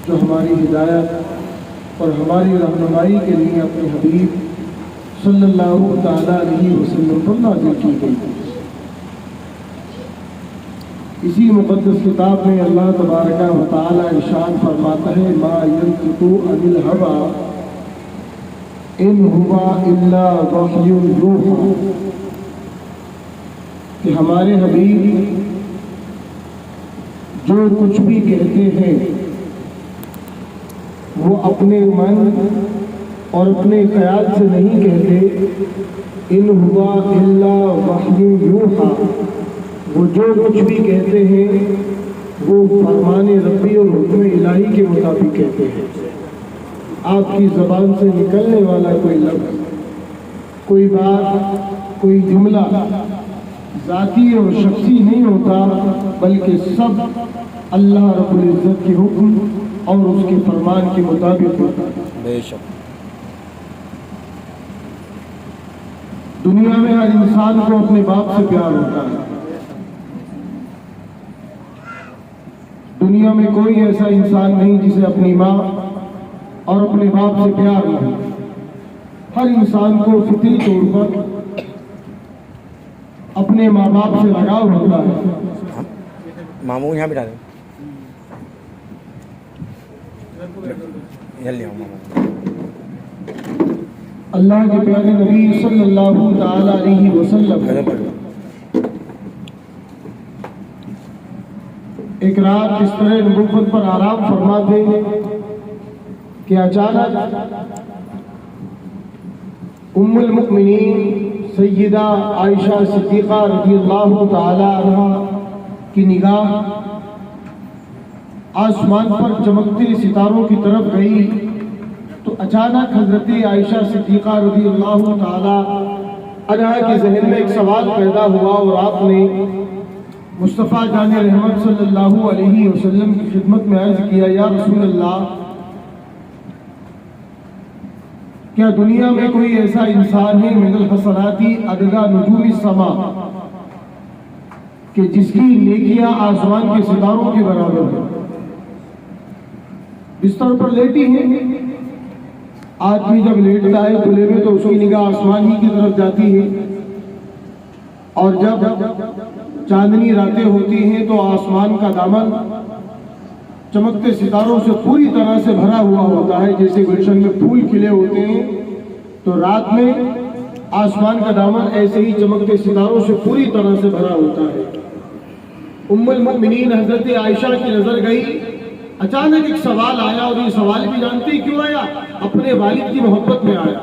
جو ہماری ہدایت اور ہماری رہنمائی کے لیے اپنے حبیب صلی اللہ تعالیٰ علیہ وسلم پر نازل کی گئی. اسی مقدس کتاب میں اللہ تبارک و تعالیٰ ارشاد فرماتا ہے ما ینطق عن الہویٰ ان هو الا وحی یوحیٰ، کہ ہمارے حبیب جو کچھ بھی کہتے ہیں وہ اپنے من اور اپنے خیال سے نہیں کہتے. ان ہوا الا وحی یوحیٰ، وہ جو کچھ بھی کہتے ہیں وہ فرمان ربی اور حکم الہی کے مطابق کہتے ہیں. آپ کی زبان سے نکلنے والا کوئی لفظ، کوئی بات، کوئی جملہ ذاتی اور شخصی نہیں ہوتا، بلکہ سب اللہ رب العزت کے حکم اور اس کے فرمان کے مطابق ہوتا ہے. بے شک دنیا میں ہر انسان کو اپنے باپ سے پیار ہوتا ہے. دنیا میں کوئی ایسا انسان نہیں جسے اپنی ماں اور اپنے باپ سے پیار نہ ہو. ہر انسان کو فطری طور پر اپنے ماں باپ سے لگاؤ ہوتا ہے. ماموں یہاں بٹھا دیں. اللہ کے پیارے نبی صلی اللہ تعالی علیہ وسلم ایک رات بستر نبوت پر آرام فرماتے کہ اچانک ام المؤمنین سیدہ عائشہ صدیقہ رضی اللہ تعالی عنہا کی نگاہ آسمان پر چمکتے ستاروں کی طرف گئی تو اچانک حضرت عائشہ صدیقہ رضی اللہ تعالی عنہا کے ذہن میں ایک سوال پیدا ہوا اور آپ نے مصطفیٰ جان رحمت صلی اللہ علیہ وسلم کی خدمت میں عرض کیا یا رسول اللہ، کیا دنیا میں کوئی ایسا انسان ہے من الحسنات عدد نجوم السماء کہ جس کی نیکیاں آسمان کے ستاروں کے برابر ہیں؟ بستر پر لیٹی ہیں. آدمی جب لیٹتا ہے کھلے میں تو اس کی نگاہ آسمان ہی کی طرف جاتی ہے، اور جب چاندنی راتیں ہوتی ہیں تو آسمان کا دامن چمکتے ستاروں سے پوری طرح سے بھرا ہوا ہوتا ہے. جیسے گلشن میں پھول کھلے ہوتے ہیں تو رات میں آسمان کا دامن ایسے ہی چمکتے ستاروں سے پوری طرح سے بھرا ہوتا ہے. ام المؤمنین حضرت عائشہ کی نظر گئی. اچانک ایک سوال آیا، اور یہ سوال بھی جانتے ہی کیوں آیا؟ اپنے والد کی محبت میں آیا.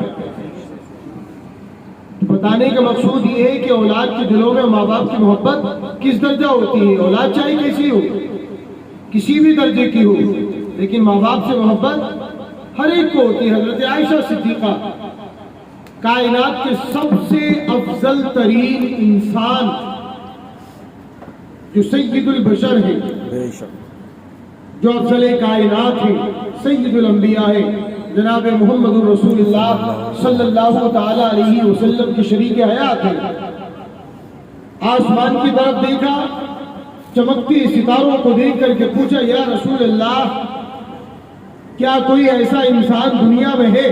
بتانے کا مقصود یہ ہے کہ اولاد کے دلوں میں ماں باپ کی محبت کس درجہ ہوتی ہے. اولاد چاہے کیسی ہو، کسی بھی درجے کی ہو، لیکن ماں باپ سے محبت ہر ایک کو ہوتی ہے. حضرت عائشہ صدیقہ کائنات کے سب سے افضل ترین انسان جو سید البشر ہے، جو افضل کائنات ہے، سید الانبیاء ہے، جناب محمد رسول اللہ صلی اللہ تعالی علیہ وسلم کی شریک حیات ہے. آسمان کی طرف دیکھا، چمکتی ستاروں کو دیکھ کر کے پوچھا یا رسول اللہ، کیا کوئی ایسا انسان دنیا میں ہے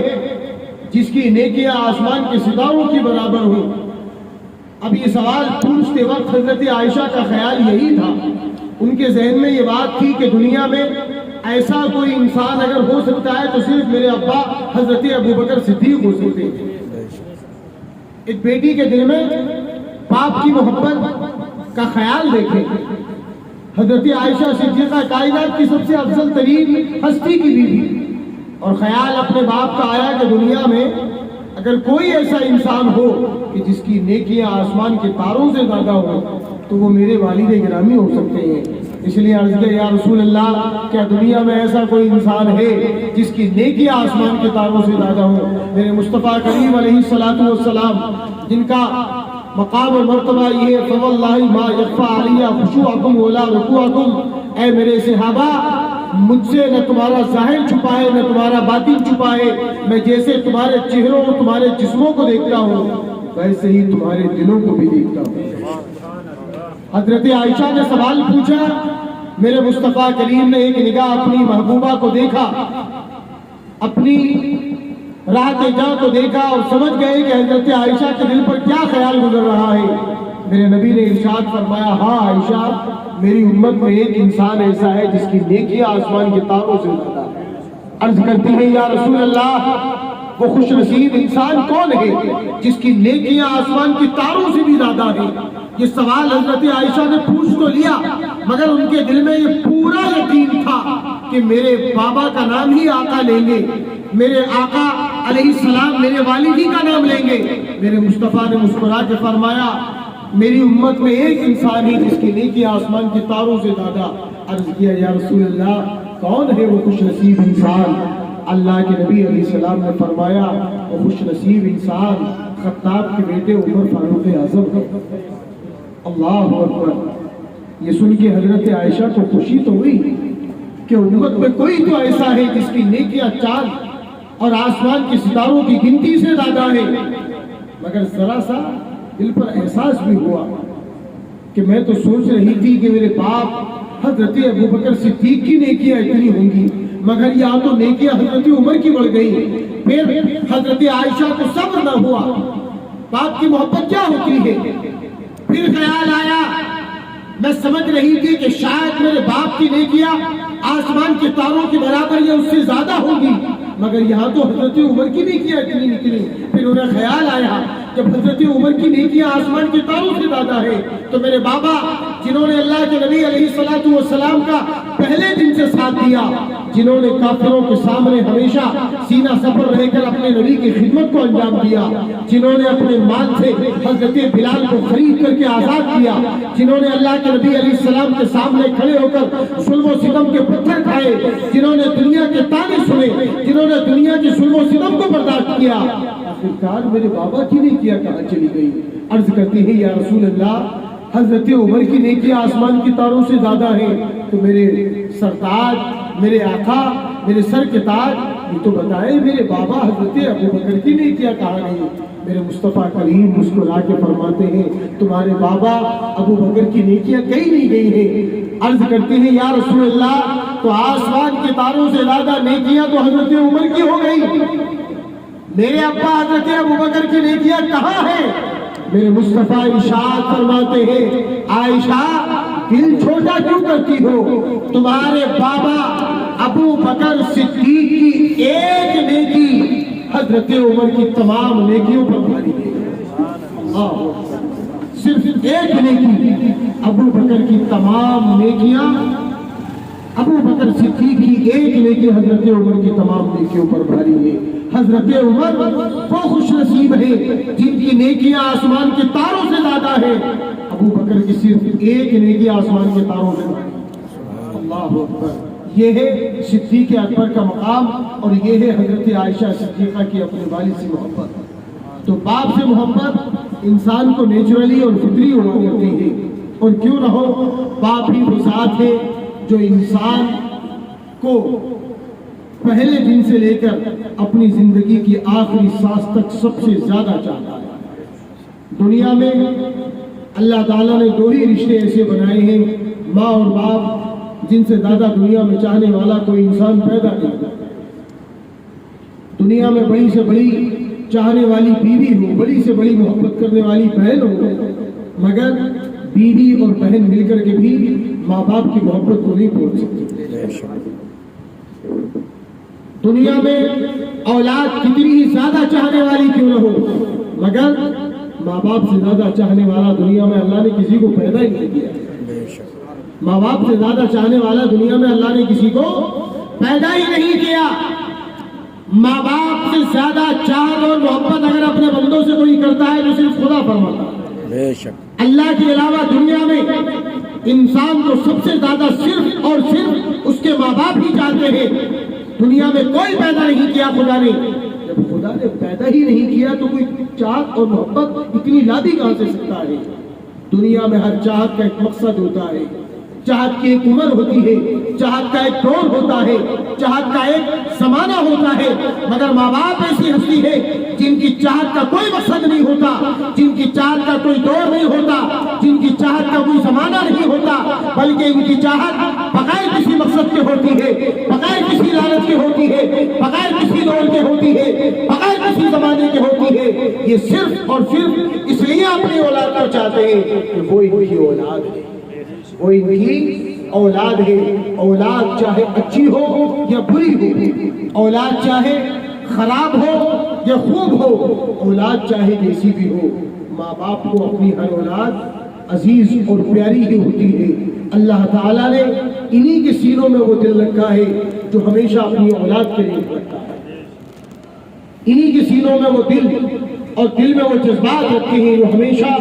جس کی نیکیاں آسمان کے ستاروں کی برابر ہوں؟ اب یہ سوال پوچھتے وقت حضرت عائشہ کا خیال یہی تھا، ان کے ذہن میں یہ بات تھی کہ دنیا میں ایسا کوئی انسان اگر ہو سکتا ہے تو صرف میرے ابا حضرت ابوبکر صدیق ہو سکتے ہیں. ایک بیٹی کے دل میں باپ کی محبت کا خیال دیکھیں. حضرت عائشہ صدیقہ کائنات کی سب سے افضل ترین ہستی کی بیوی، اور خیال اپنے باپ کا آیا کہ دنیا میں اگر کوئی ایسا انسان ہو کہ جس کی نیکیاں آسمان کے تاروں سے زیادہ ہو تو وہ میرے والد گرامی ہو سکتے ہیں. اس لیے عرض کیا یا رسول اللہ، کیا دنیا میں ایسا کوئی انسان ہے جس کی نیکیاں آسمان کے تاروں سے زیادہ ہو؟ میرے مصطفیٰ کریم علیہ الصلوۃ والسلام جن کا مقام اور مرتبہ یہ ہے فواللہ ما یخفی علی خشوعکم ولا رکوعکم، اے میرے صحابہ، مجھ سے نہ تمہارا ظاہر چھپا ہے نہ تمہارا باطن چھپا ہے. میں جیسے تمہارے چہروں اور تمہارے جسموں کو دیکھتا ہوں ویسے ہی تمہارے دلوں کو بھی دیکھتا ہوں. حضرت عائشہ نے سوال پوچھا میرے مصطفیٰ کریم نے ایک نگاہ اپنی محبوبہ کو دیکھا، اپنی راحت جاں کو دیکھا اور سمجھ گئے کہ حضرت عائشہ کے دل پر کیا خیال گزر رہا ہے۔ میرے نبی نے ارشاد فرمایا، ہاں عائشہ، میری امت میں ایک انسان ایسا ہے جس کی نیکیاں آسمان کے تاروں سے زیادہ ہے۔ عرض کرتی ہیں، یا رسول اللہ، وہ خوش نصیب انسان کون ہے جس کی نیکیاں آسمان کی تاروں سے بھی زیادہ ہیں؟ یہ سوال حضرت عائشہ نے پوچھ تو لیا، مگر ان کے دل میں یہ پورا یقین تھا کہ میرے بابا کا نام ہی آقا لیں گے، میرے آقا علیہ السلام میرے والدی کا نام لیں گے۔ میرے مصطفیٰ نے مسکرا کے فرمایا، میری امت میں ایک انسان ہے جس کی نیکیاں آسمان کی تاروں سے زیادہ۔ عرض کیا، یا رسول اللہ، کون ہے وہ خوش نصیب انسان؟ اللہ کے نبی علیہ السلام نے فرمایا، وہ خوش نصیب انسان خطاب کے بیٹے عمر فاروق اعظم ہے۔ اللہ اکبر! یہ سن کے حضرت عائشہ کو خوشی تو ہوئی کہ امت میں کوئی تو ایسا ہے جس کی نیکیاں چاند اور آسمان کے ستاروں کی گنتی سے زیادہ ہے، مگر ذرا سا دل پر احساس بھی ہوا کہ میں تو سوچ رہی تھی کہ میرے باپ حضرت ابوبکر صدیق کی نیکیاں اتنی ہوں گی، مگر یہاں تو نیکیاں حضرت عمر کی بڑھ گئی۔ پھر حضرت عائشہ کو صبر نہ ہوا، باپ کی محبت کیا ہوتی ہے؟ پھر خیال آیا، میں سمجھ رہی تھی کہ شاید میرے باپ کی نیکیاں آسمان کے تاروں کے برابر یا اس سے زیادہ ہوگی، مگر یہاں تو حضرت عمر کی نیکیاں اتنی نکلی۔ پھر انہیں خیال آیا، جب حضرت عمر کی نیکیاں آسمان کے تاروں سے زیادہ ہے تو میرے بابا جنہوں نے اللہ کے نبی علیہ السلام کا پہلے دن سے ساتھ دیا، جنہوں نے کافروں کے سامنے ہمیشہ سینہ سپر رہ کر اپنے نبی کی خدمت کو انجام دیا، جنہوں نے اپنے مال سے حضرت بلال کو خرید کر کے آزاد کیا، جنہوں نے اللہ کے نبی علیہ السلام کے سامنے کھڑے ہو کر ظلم و ستم کے پتھر کھائے، جنہوں نے دنیا کے تانے سنے، جنہوں نے دنیا کے ظلم و ستم کو برداشت کیا، آخرکار میرے بابا کی نیکیاں کہاں چلی گئی؟ عرض کرتی ہے، یا رسول اللہ، حضرت عمر کی نیکیاں آسمان کی تاروں سے زیادہ ہیں، تو میرے سرتاج، میرے آقا، میرے سر کے تاج، یہ تو بتائیں میرے بابا حضرت ابوبکر کی نیکیاں کہاں گئی؟ میرے مصطفیٰ کریم مسکرا کے فرماتے ہیں، تمہارے بابا ابوبکر کی نیکیاں کہیں نہیں گئی ہیں۔ عرض کرتے ہیں، یا رسول اللہ، تو آسمان کے تاروں سے زیادہ نیکیاں تو حضرت عمر کی ہو گئی، میرے ابا حضرت ابوبکر کی نیکیاں کہاں ہیں؟ میرے مصطفیٰ ارشاد فرماتے ہیں، عائشہ دل چھوٹا کیوں کرتی ہو؟ تمہارے بابا ابو بکر صدیق کی ایک نیکی حضرت عمر کی تمام نیکیوں پر بھاری ہے۔ صرف ایک نیکی، ابو بکر کی تمام نیکیاں، ابو بکر صدیق کی ایک نیکی حضرت عمر کی تمام نیکیوں پر بھاری ہے۔ حضرت عمر وہ خوش نصیب ہے جن کی نیکیاں آسمان کے تاروں سے زیادہ ہے، ابو بکر کی صرف ایک نیکی آسمان کے تاروں سے زیادہ ہے۔ اللہ اکبر! یہ ہے صدیق اکبر کا مقام، اور یہ ہے حضرت عائشہ صدیقہ کی اپنے والد سے محبت۔ تو باپ سے محبت انسان کو نیچرلی اور فطری ہوا کرتی ہے، اور کیوں نہ ہو، باپ ہی وہ ذات ہے جو انسان کو پہلے دن سے لے کر اپنی زندگی کی آخری سانس تک سب سے زیادہ چاہتا ہے۔ دنیا میں اللہ تعالیٰ نے دو ہی رشتے ایسے بنائے ہیں، ماں اور باپ، جن سے زیادہ دنیا میں چاہنے والا کوئی انسان پیدا نہیں ہوتا۔ دنیا میں بڑی سے بڑی چاہنے والی بیوی ہو، بڑی سے بڑی محبت کرنے والی بہن ہو، مگر بیوی اور بہن مل کر کے بھی ماں باپ کی محبت کو نہیں پہنچ سکتی۔ دنیا میں اولاد کتنی ہی زیادہ چاہنے والی کیوں نہ ہو، مگر ماں باپ سے زیادہ چاہنے والا دنیا میں اللہ نے کسی کو پیدا ہی نہیں کیا۔ ماں باپ سے زیادہ چاہنے والا دنیا میں اللہ نے کسی کو پیدا ہی نہیں کیا۔ ماں باپ سے زیادہ چاہت اور محبت اگر اپنے بندوں سے کوئی کرتا ہے تو صرف خدا فرماتا ہے۔ اللہ کے علاوہ دنیا میں انسان کو سب سے زیادہ صرف اور صرف اس کے ماں باپ ہی چاہتے ہیں۔ دنیا میں کوئی پیدا نہیں کیا خدا نے، جب خدا نے پیدا ہی نہیں کیا تو کوئی چاہت اور محبت اتنی لا بھی کہاں سے سکتا ہے؟ دنیا میں ہر چاہت کا ایک مقصد ہوتا ہے، چاہت کی ایک عمر ہوتی ہے، چاہت کا ایک دور ہوتا ہے، چاہت کا ایک زمانہ ہوتا ہے، مگر ماں باپ ایسی ہستی ہے جن کی چاہت کا کوئی مقصد نہیں ہوتا، جن کی چاہت کا کوئی دور نہیں ہوتا، جن کی چاہت کا کوئی زمانہ نہیں ہوتا، بلکہ ان کی چاہت بغیر کسی مقصد کے ہوتی ہے، بغیر کسی لالچ کے ہوتی ہے، بغیر کسی دور کے ہوتی ہے، بغیر کسی زمانے کے ہوتی ہے۔ یہ صرف اور صرف اس لیے اپنی اولاد کو چاہتے ہیں کہ وہ ان کی اولاد ہے، وہ ان کی اولاد ہے۔ اولاد چاہے اچھی ہو یا بری ہو، اولاد چاہے خراب ہو یا خوب ہو، اولاد چاہے جیسی بھی ہو، ماں باپ کو اپنی ہر اولاد عزیز اور پیاری ہی ہوتی ہے۔ اللہ تعالیٰ نے انہی کے سینوں میں وہ دل رکھا ہے جو ہمیشہ اپنی اولاد کے لیے رکھتا ہے، انہی کے سینوں میں وہ دل اور دل میں وہ جذبات رکھتے ہیں جو ہمیشہ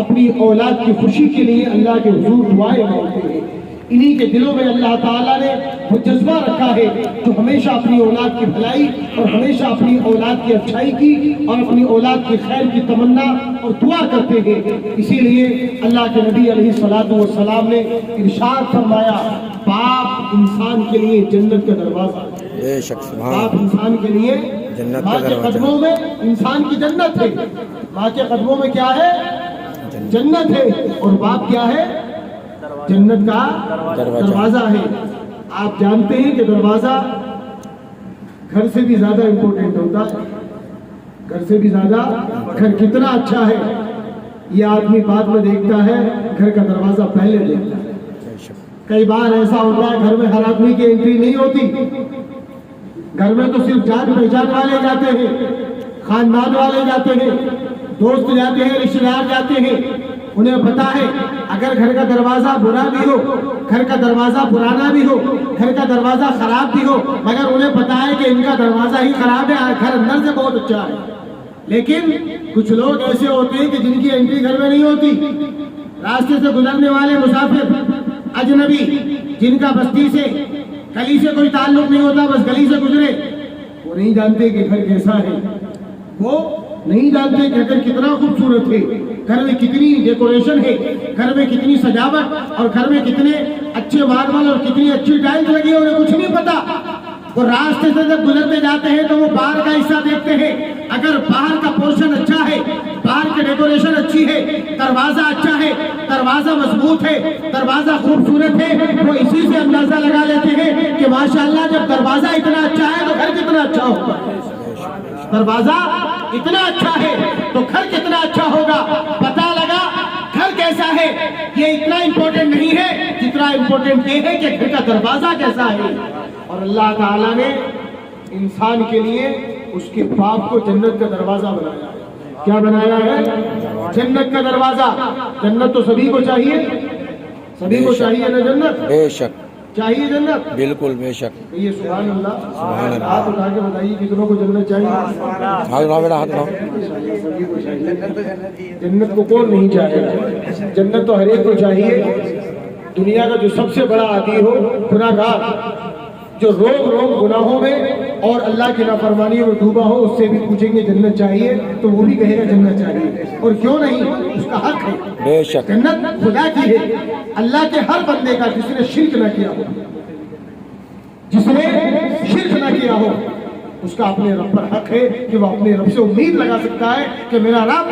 اپنی اولاد کی خوشی کے لیے اللہ کے حضور دعائیں مانگتے ہیں۔ انہی کے دلوں میں اللہ تعالیٰ نے وہ جذبہ رکھا ہے جو ہمیشہ اپنی اولاد کی بھلائی اور ہمیشہ اپنی اولاد کی اچھائی کی اور اپنی اولاد کی خیر کی تمنا اور دعا کرتے ہیں۔ اسی لیے اللہ کے نبی علیہ الصلوۃ والسلام نے ارشاد فرمایا، باپ انسان کے لیے جنت کا دروازہ ہے۔ بے شک سبحان باپ انسان کے لیے جنت کا ماں کے دروازہ، قدموں میں انسان کی جنت ہے، ماں کے قدموں میں کیا ہے؟ جنت ہے، اور باپ کیا ہے؟ جنت کا دروازہ ہے۔ آپ جانتے ہیں کہ دروازہ گھر سے بھی زیادہ امپورٹنٹ ہوتا ہے، گھر سے بھی زیادہ گھر کتنا اچھا ہے یہ آدمی بعد میں دیکھتا ہے، گھر کا دروازہ پہلے دیکھتا ہے۔ بے شک کئی بار ایسا ہوتا ہے گھر میں ہر آدمی کی انٹری نہیں ہوتی، گھر میں تو صرف جان پہچان والے جاتے ہیں، خاندان والے جاتے ہیں، دوست جاتے ہیں، رشتے دار جاتے ہیں۔ انہیں پتا ہے اگر گھر کا دروازہ برا بھی ہو، گھر کا دروازہ پرانا بھی ہو، گھر کا دروازہ خراب بھی ہو، مگر انہیں پتا ہے کہ ان کا دروازہ ہی خراب ہے، گھر اندر سے بہت اچھا ہے۔ لیکن کچھ لوگ ایسے ہوتے ہیں کہ جن کی انٹری گھر میں نہیں ہوتی، راستے سے گزرنے والے مسافر، اجنبی، جن کا بستی سے گلی سے کوئی تعلق نہیں ہوتا، بس گلی سے گزرے، وہ نہیں جانتے کہ گھر کیسا ہے، وہ نہیں جانتے کہ گھر کتنا خوبصورت ہے، گھر میں کتنی ڈیکوریشن ہے، گھر میں کتنی سجاوٹ اور گھر میں کتنے اچھے ماربل اور کتنی اچھی ٹائلز لگی ہے، انہیں کچھ نہیں پتا۔ وہ راستے سے جب گزرتے جاتے ہیں تو وہ باہر کا حصہ دیکھتے ہیں، اگر باہر کا پورشن اچھا ہے، باہر کی ڈیکوریشن اچھی ہے، دروازہ اچھا ہے، دروازہ مضبوط ہے، دروازہ خوبصورت ہے، وہ اسی سے اندازہ لگا لیتے ہیں کہ ماشاءاللہ جب دروازہ اتنا اچھا ہے تو گھر کتنا اچھا ہوگا، دروازہ اتنا اچھا ہے تو گھر کتنا اچھا ہوگا۔ پتہ لگا گھر کیسا ہے یہ اتنا امپورٹنٹ نہیں ہے جتنا امپورٹنٹ یہ ہے کہ گھر کا دروازہ کیسا ہے۔ اور اللہ تعالیٰ نے انسان کے لیے اس کے باپ کو جنت کا دروازہ بنایا ہے۔ کیا بنایا ہے؟ جنت کا دروازہ۔ جنت تو سبھی کو چاہیے، سبھی کو چاہیے نا جنت؟ بے شک چاہیے جنت؟ بالکل بے شک۔ یہ سبحان اللہ، سبحان اللہ۔ ہاتھ اٹھا کے بتائیے کتنوں کو جنت چاہیے؟ ہاتھ اٹھاؤ بیٹا، ہاتھ اٹھاؤ۔ سبھی کو چاہیے۔ جنت کو کون نہیں چاہے؟ جنت تو ہر ایک کو چاہیے۔ دنیا کا جو سب سے بڑا عادی ہو، گناہ گار، جو روم روم گناہوں میں اور اللہ کی نافرمانیوں میں ڈوبا ہو، اس سے بھی پوچھیں گے جنت چاہیے تو وہ بھی کہے گا جنت چاہیے، اور کیوں نہیں، اس کا حق ہے۔ بے شک جنت خدا کی ہے، اللہ کے ہر بندے کا، جس نے شرک نہ کیا ہو، جس نے شرک نہ کیا ہو، اس کا اپنے رب پر حق ہے کہ وہ اپنے رب سے امید لگا سکتا ہے کہ میرا رب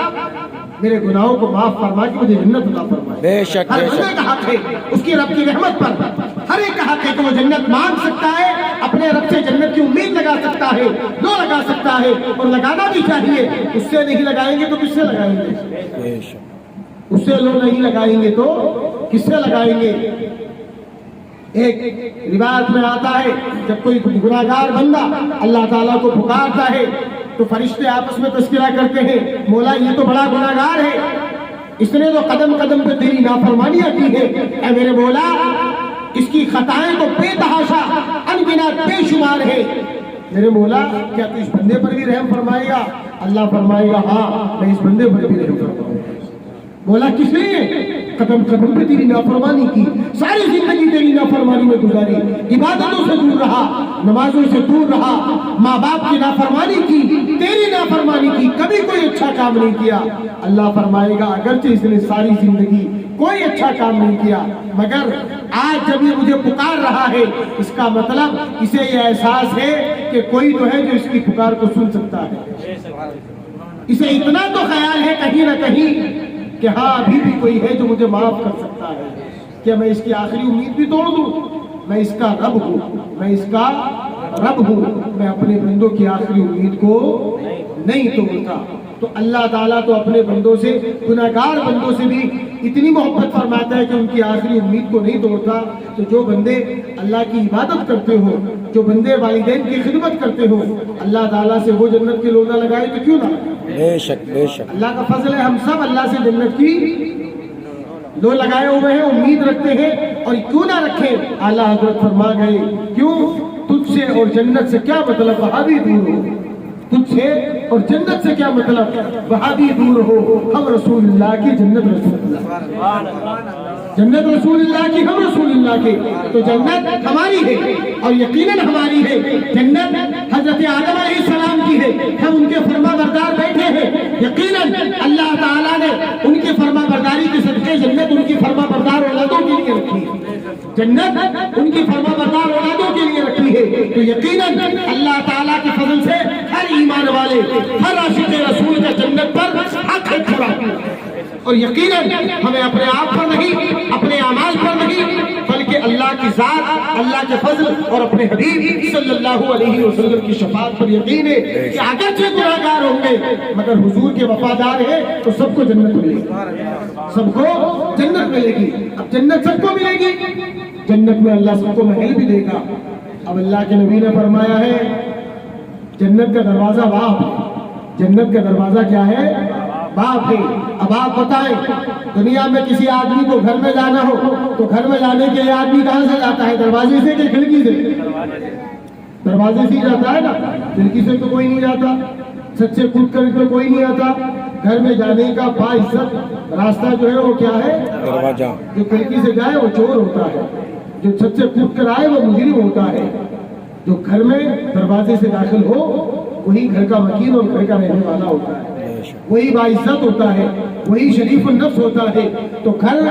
میرے گناہوں کو معاف فرما کے مجھے جنت عطا فرمائے۔ بے شک ہر بے بندے شک کا حق ہے اس کی رب کی رحمت پر، ہر ایک کا حق ہے کہ وہ جنت مانگ سکتا ہے، اپنے رب سے جنت کی امید لگا سکتا ہے، لگا سکتا ہے، اور لگانا بھی چاہیے۔ اس سے نہیں لگائیں گے تو کس سے لگائیں گے؟ بے شک اس سے لوگ نہیں لگائیں گے تو کس سے لگائیں گے؟ ایک روایت میں آتا ہے جب کوئی گناہگار بندہ اللہ تعالیٰ کو پکارتا ہے تو فرشتے آپس میں تذکرہ کرتے ہیں، مولا یہ تو بڑا گناہگار ہے، اس نے تو قدم قدم پہ تیری نافرمانیاں کی ہے، اے میرے مولا اس کی خطائیں تو بے تحاشا انگنت بے شمار ہے، میرے مولا کیا تو اس بندے پر بھی رحم فرمائے گا؟ اللہ فرمائے گا ہاں میں اس بندے پر بھی رحم فرماؤں گا۔ مولا کس نے قدم قدم پہ تیری نافرمانی کی، ساری زندگی تیری نافرمانی میں گزاری، عبادتوں سے دور رہا، نمازوں سے دور رہا، ماں باپ کی نافرمانی کی، تیری نافرمانی کی، کبھی کوئی اچھا کام نہیں کیا۔ اللہ فرمائے گا اگرچہ اس نے ساری زندگی کوئی اچھا کام نہیں کیا، مگر آج جب یہ مجھے پکار رہا ہے، اس کا مطلب اسے یہ احساس ہے کہ کوئی تو ہے جو اس کی پکار کو سن سکتا ہے، اسے اتنا تو خیال ہے کہیں نہ کہیں کہ ہاں ابھی بھی کوئی ہے جو مجھے معاف کر سکتا ہے، کیا میں اس کی آخری امید بھی توڑ دوں؟ میں اس کا رب ہوں، میں اس کا رب ہوں، میں اپنے بندوں کی آخری امید کو نہیں توڑتا۔ تو اللہ تعالیٰ تو اپنے بندوں سے، گناہگار بندوں سے بھی اتنی محبت فرماتا ہے کہ ان کی آخری امید کو نہیں توڑتا۔ تو جو بندے اللہ کی عبادت کرتے ہو، جو بندے والدین کی خدمت کرتے ہو، اللہ تعالیٰ سے وہ جنت کے لونا لگائے تو کیوں نہ؟ بے شک بے شک، اللہ کا فضل ہے، ہم سب اللہ سے جنت کی لو لگائے ہوئے ہیں، امید رکھتے ہیں، اور کیوں نہ رکھیں؟ اعلیٰ حضرت فرما گئے کیوں؟ تجھ سے اور جنت سے کیا مطلب، وہاں بھی دور ہو۔ تجھ سے اور جنت سے کیا مطلب، وہاں بھی دور ہو۔ ہم رسول اللہ کی، جنت رسول اللہ، جنت رسول اللہ کی، ہم رسول اللہ کے۔ تو جنت ہماری ہے اور یقیناً ہماری ہے۔ جنت حضرت آدم علیہ السلام کی ہے، ہم ان کے فرما بردار بیٹھے ہیں۔ یقیناً اللہ تعالیٰ نے ان کی فرما برداری کے صدقے جنت ان کی فرما بردار اولادوں کے لیے رکھی ہے۔ جنت ان کی فرما بردار اولادوں کے لیے رکھی ہے۔ تو یقیناً اللہ تعالیٰ کے فضل سے ہر ایمان والے، ہر عاشق رسول کا جنت پر حق ہے کھڑا۔ اور یقیناً ہمیں اپنے آپ پر نہیں، اپنے اعمال پر نہیں، بلکہ اللہ کی ذات، اللہ کے فضل اور اپنے حبیب صلی اللہ علیہ وسلم کی شفاعت پر یقین ہے کہ اگرچہ گناہگار ہوں گے مگر حضور کے وفادار ہیں تو سب کو جنت ملے گی، سب کو جنت ملے گی۔ اب جنت سب کو ملے گی، جنت میں اللہ سب کو محل بھی دے گا۔ اب اللہ کے نبی نے فرمایا ہے جنت کا دروازہ باپ ہے۔ جنت کا دروازہ کیا ہے؟ باپ ہے۔ اب آپ بتائیں، دنیا میں کسی آدمی کو گھر میں جانا ہو تو گھر میں جانے کے لیے آدمی کہاں سے جاتا ہے؟ دروازے سے کہ کھڑکی سے؟ دروازے سے ہی جاتا ہے نا، کھڑکی سے تو کوئی نہیں جاتا، چھت سے کود کر تو کوئی نہیں آتا۔ گھر میں جانے کا باعزت راستہ جو ہے وہ کیا ہے؟ دروازہ۔ جو کھڑکی سے جائے وہ چور ہوتا ہے، جو چھت سے کود کر آئے وہ مجرم ہوتا ہے۔ جو گھر میں دروازے سے داخل ہو وہی گھر کا وکیل اور گھر کا رہنے والا ہوتا ہے، وہی باعزت ہوتا ہے، وہی شریف النفس ہوتا ہے۔ تو گھر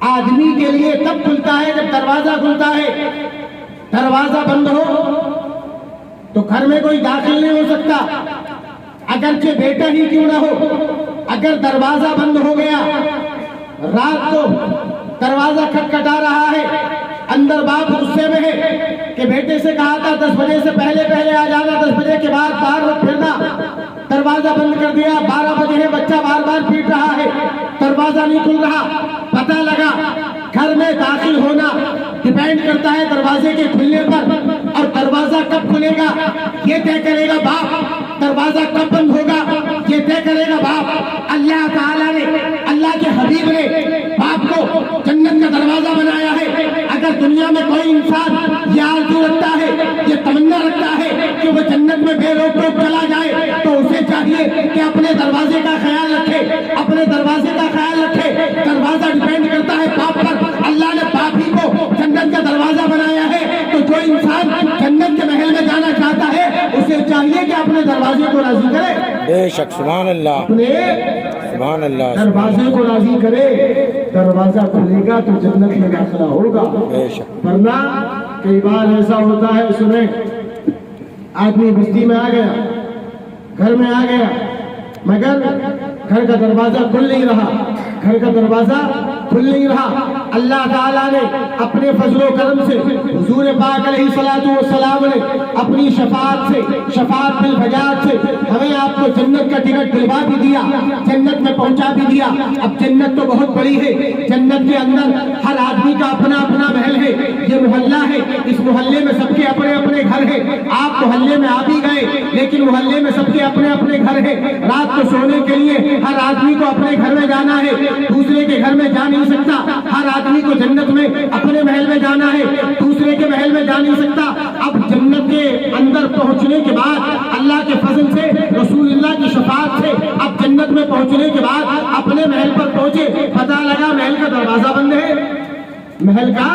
آدمی کے لیے تب کھلتا ہے جب دروازہ کھلتا ہے۔ دروازہ بند ہو تو گھر میں کوئی داخل نہیں ہو سکتا، اگرچہ بیٹا ہی کیوں نہ ہو۔ اگر دروازہ بند ہو گیا، رات کو دروازہ کھٹکھٹا رہا ہے، اندر باپ غصے میں ہے کہ بیٹے سے کہا تھا 10 بجے سے پہلے آ جانا، 10 بجے کے بعد باہر مت پھرنا، دروازہ بند کر دیا، 12 بجے ہے، بچہ بار بار پیٹ رہا ہے، دروازہ نہیں کھل رہا۔ پتہ لگا گھر میں داخل ہونا ڈیپینڈ کرتا ہے دروازے کے کھلنے پر، اور دروازہ کب کھلے گا یہ طے کرے گا باپ، دروازہ کب بند ہوگا یہ طے کرے گا باپ۔ اللہ تعالیٰ نے، اللہ کے حبیب نے باپ کو جنت کا دروازہ بنایا ہے۔ اگر دنیا میں کوئی انسان یہ آرزو رکھتا ہے، یہ تمنا رکھتا ہے کہ وہ جنت میں بے روک ٹوک چلا جائے تو اسے چاہیے کہ اپنے دروازے کا خیال رکھے، اپنے دروازے کا خیال رکھے۔ دروازہ ڈیپینڈ کرتا ہے باپ پر۔ اللہ نے باپ ہی کو جنت کا دروازہ بنایا ہے، تو جو انسان جنت کے محل میں جانا چاہتا ہے اسے چاہیے کہ اپنے دروازے کو راضی کرے۔ بے شک، سبحان اللہ، اپنے سبحان اللہ، دروازے کو راضی کرے، دروازہ کھلے گا تو جنت میں داخلہ ہوگا۔ بے شک۔ ورنہ کئی بار ایسا ہوتا ہے، سنیں، آدمی بستی میں آ گیا، گھر میں آ گیا، مگر گھر کا دروازہ کھل نہیں رہا، گھر کا دروازہ کھل نہیں رہا۔ اللہ تعالیٰ نے اپنے فضل و کرم سے، حضور پاک علیہ الصلوۃ والسلام نے اپنی شفاعت سے، شفاعت بالفجاعت سے ہمیں آپ کو جنت کا ٹکٹ دلوا بھی دیا، جنت میں پہنچا بھی دیا۔ اب جنت تو بہت بڑی ہے، جنت کے اندر ہر آدمی کا اپنا اپنا محل ہے، یہ محلہ ہے، اس محلے میں سب کے اپنے اپنے گھر ہیں۔ آپ محلے میں آ بھی گئے لیکن محلے میں سب کے اپنے اپنے گھر ہیں۔ رات کو سونے کے لیے ہر آدمی کو اپنے گھر میں جانا ہے، دوسرے کے گھر میں جا نہیں سکتا۔ ہر آدمی کو جنت میں اپنے محل میں جانا ہے، دوسرے کے محل میں جا نہیں سکتا۔ اب جنت کے اندر پہنچنے کے بعد اللہ کے فضل سے، رسول اللہ کی شفاعت سے اب جنت میں پہنچنے کے بعد اپنے محل پر پہنچے، پتہ لگا محل کا دروازہ بند ہے، محل کا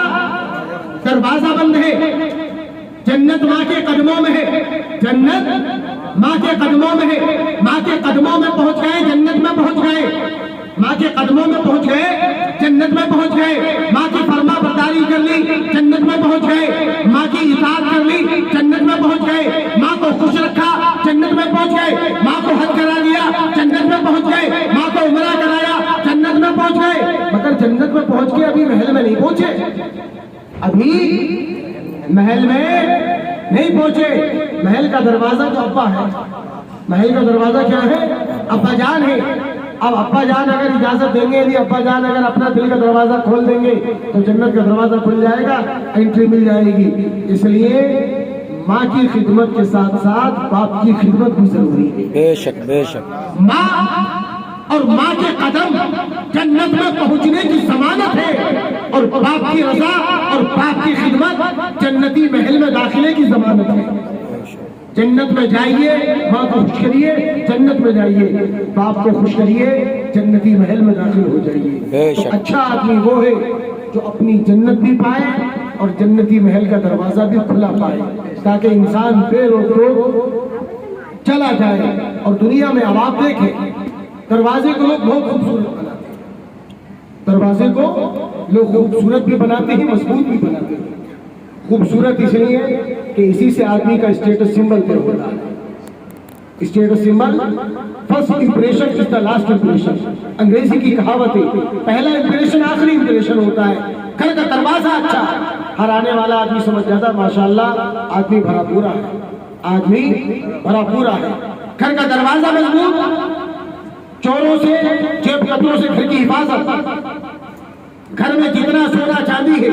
دروازہ بند ہے۔ جنت ماں کے قدموں میں ہے، جنت ماں کے قدموں میں ہے، ماں کے قدموں میں پہنچ گئے، جنت میں پہنچ گئے، ماں کے قدموں میں پہنچ گئے، جنت میں پہنچ گئے۔ ماں کی فرما برداری کر لی، جنت میں پہنچ گئے۔ ماں کی اطاعت کر لی، جنت میں پہنچ گئے۔ ماں کو خوش رکھا، جنت میں پہنچ گئے۔ ماں کو حج کرا دیا، جنت میں پہنچ گئے۔ پہنچ کے ابھی محل میں نہیں پہنچے، ابھی محل میں نہیں پہنچے. محل کا دروازہ تو ابا ہے، محل کا دروازہ کیا ہے؟ ابا جان ہے. اب ابا جان اگر اجازت دیں گے، یعنی ابا جان اگر اپنا دل کا دروازہ کھول دیں گے تو جنت کا دروازہ کھل جائے گا، انٹری مل جائے گی. اس لیے ماں کی خدمت کے ساتھ ساتھ باپ کی خدمت بھی ضروری ہے. بے شک بے شک. ماں اور ماں کے قدم جنت میں پہنچنے کی ضمانت ہے، اور باپ کی رضا اور باپ کی خدمت جنتی محل میں داخلے کی ضمانت ہے. جنت میں جائیے، ماں کو خوش کریے، جنت میں جائیے، باپ کو خوش کریے، جنتی محل میں داخل ہو جائیے. تو اچھا آدمی وہ ہے جو اپنی جنت بھی پائے اور جنتی محل کا دروازہ بھی کھلا پائے، تاکہ انسان بے روک ٹوک چلا جائے. اور دنیا میں اب آپ دیکھیں، دروازے کو لوگ بہت خوبصورت بناتے ہیں، دروازے کو لوگ خوبصورت بھی بناتے ہیں، مضبوط بھی بناتے ہیں. خوبصورت اس لیے کہ اسی سے آدمی کا اسٹیٹس سمبل طے ہوتا ہے. Status symbol first impression is the last impression. انگریزی کی کہاوت ہے، پہلا امپریشن آخری امپریشن ہوتا ہے. گھر کا دروازہ اچھا، ہر آنے والا آدمی سمجھ جاتا ہے ماشاءاللہ آدمی بھرا پورا ہے، آدمی بھرا پورا ہے. گھر کا دروازہ مضبوط، چوروں سے، جیب کتروں سے گھر کی حفاظت. گھر میں جتنا سونا چاندی ہے،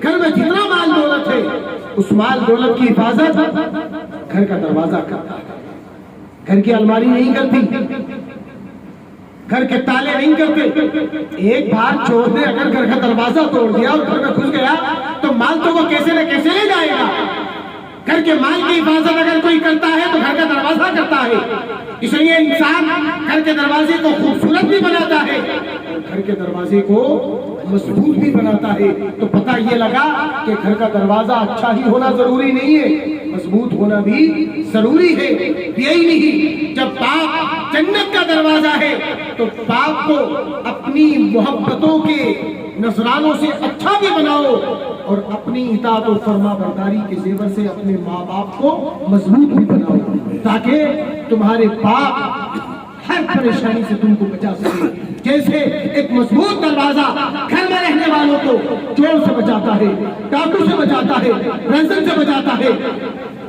گھر میں جتنا مال دولت ہے، اس مال دولت کی حفاظت گھر کا دروازہ کرتا ہے. گھر کی الماری نہیں کرتی، گھر کے تالے نہیں کرتے. ایک بار چور نے اگر گھر کا دروازہ توڑ دیا اور گھر میں گھس گیا تو مال تو وہ کیسے نہ کیسے لے جائے گا. گھر کے مال کی حفاظت اگر کوئی کرتا ہے تو گھر کا دروازہ کرتا ہے. اس لیے انسان گھر کے دروازے کو خوبصورت بھی بناتا ہے اور گھر کے دروازے کو مضبوط بھی بناتا ہے. تو پتہ یہ لگا کہ گھر کا دروازہ اچھا ہی ہونا ضروری نہیں ہے، مضبوط ہونا بھی ضروری ہے. یہی نہیں، جب باپ جنت کا دروازہ ہے تو باپ کو اپنی محبتوں کے نذرانوں سے اچھا بھی بناؤ اور اپنی اطاعت و فرما برداری کے زیور سے اپنے ماں باپ کو مضبوط بھی بناؤ، تاکہ تمہارے باپ ہر پریشانی سے تم کو بچا سکے. جیسے ایک مضبوط دروازہ گھر میں رہنے والوں کو چور سے بچاتا ہے، ڈاکو سے بچاتا ہے، رنزن سے بچاتا ہے،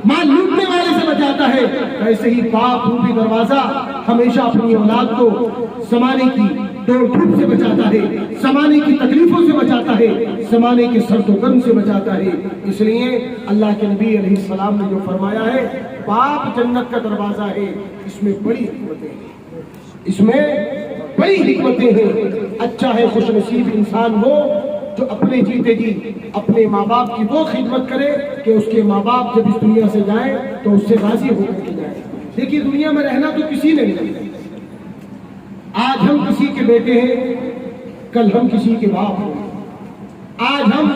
مال لوٹنے والے سے بچاتا ہے، ایسے ہی باپ روپی دروازہ ہمیشہ اپنی اولاد کو زمانے کی دوڑ دھوپ سے بچاتا ہے، زمانے کی تکلیفوں سے بچاتا ہے، زمانے کے سرد و گرم سے بچاتا ہے. اس لیے اللہ کے نبی علیہ السلام نے جو فرمایا ہے باپ جنت کا دروازہ ہے، اس میں بڑی حکمتیں ہیں، اس میں بڑی حکمتیں ہیں. اچھا ہے، خوش نصیب انسان وہ جو اپنے جیتے جی اپنے ماں باپ کی وہ خدمت کرے کہ اس کے ماں باپ جب اس دنیا سے جائیں تو اس سے راضی ہو کر کے جائیں. دیکھیے دنیا میں رہنا تو کسی نے نہیں، آج ہم کسی کے بیٹے ہیں، کل ہم کسی کے باپ ہیں. آج ہم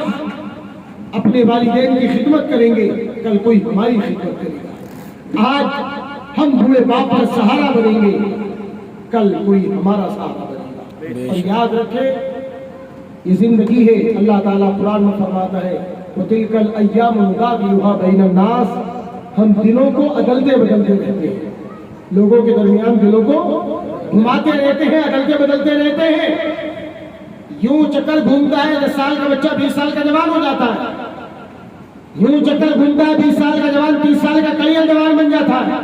اپنے والدین کی خدمت کریں گے، کل کوئی ہماری خدمت کرے گا. آج ہم بوڑھے باپ کا سہارا بنیں گے، کل کوئی ہمارا سہارا بنے گا. اور یاد رکھے یہ زندگی ہے. اللہ تعالیٰ قرآن میں فرماتا ہے وَتِلْكَ الْأَيَّامُ نُدَاوِلُهَا بَيْنَ النَّاسِ. ہم دلوں کو عدلتے بدلتے رہتے ہیں، لوگوں کے درمیان دلوں کو گھماتے رہتے ہیں، عدلتے بدلتے رہتے ہیں. یوں چکر گھومتا ہے 10 سال کا بچہ 20 سال کا جوان ہو جاتا ہے، یوں چکر گھومتا ہے 20 سال کا جوان 30 سال کا کلیل جوان بن جاتا ہے،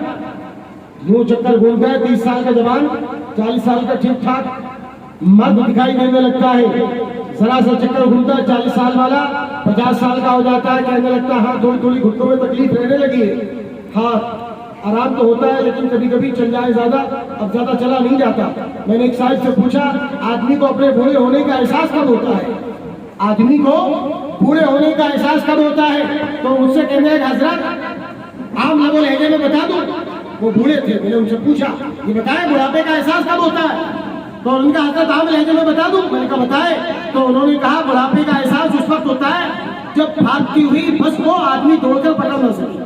یوں چکر گھومتا ہے 30 سال کا جوان 40 سال کا ٹھیک ٹھاک مرد دکھائی دینے لگتا ہے. ذرا سا چکر گھومتا ہے 40 سال والا 50 سال کا ہو جاتا ہے، کہنے لگتا ہے ہاں تھوڑی تھوڑی گھٹنوں میں تکلیف رہنے لگی ہے، ہاں آرام تو ہوتا ہے لیکن کبھی کبھی چل جائے زیادہ، اب زیادہ چلا نہیں جاتا. میں نے ایک صاحب سے پوچھا آدمی کو اپنے بوڑھے ہونے کا احساس کب ہوتا ہے؟ آدمی کو بوڑھے ہونے کا احساس کب ہوتا ہے؟ تو مجھ سے کہنے لگے حضرت عام لب و لہجے میں بتا دوں. وہ بوڑھے تھے، میں نے ان سے پوچھا یہ بتائیں بڑھاپے کا احساس کب ہوتا ہے؟ تو ان کا حضرت عام لہجے میں بتا دوں. میں نے کہا بتائے. تو انہوں نے کہا بڑھاپے کا احساس اس وقت ہوتا ہے جب بھاگتی ہوئی بس کو آدمی دوڑ کر پکڑ نہ سکے،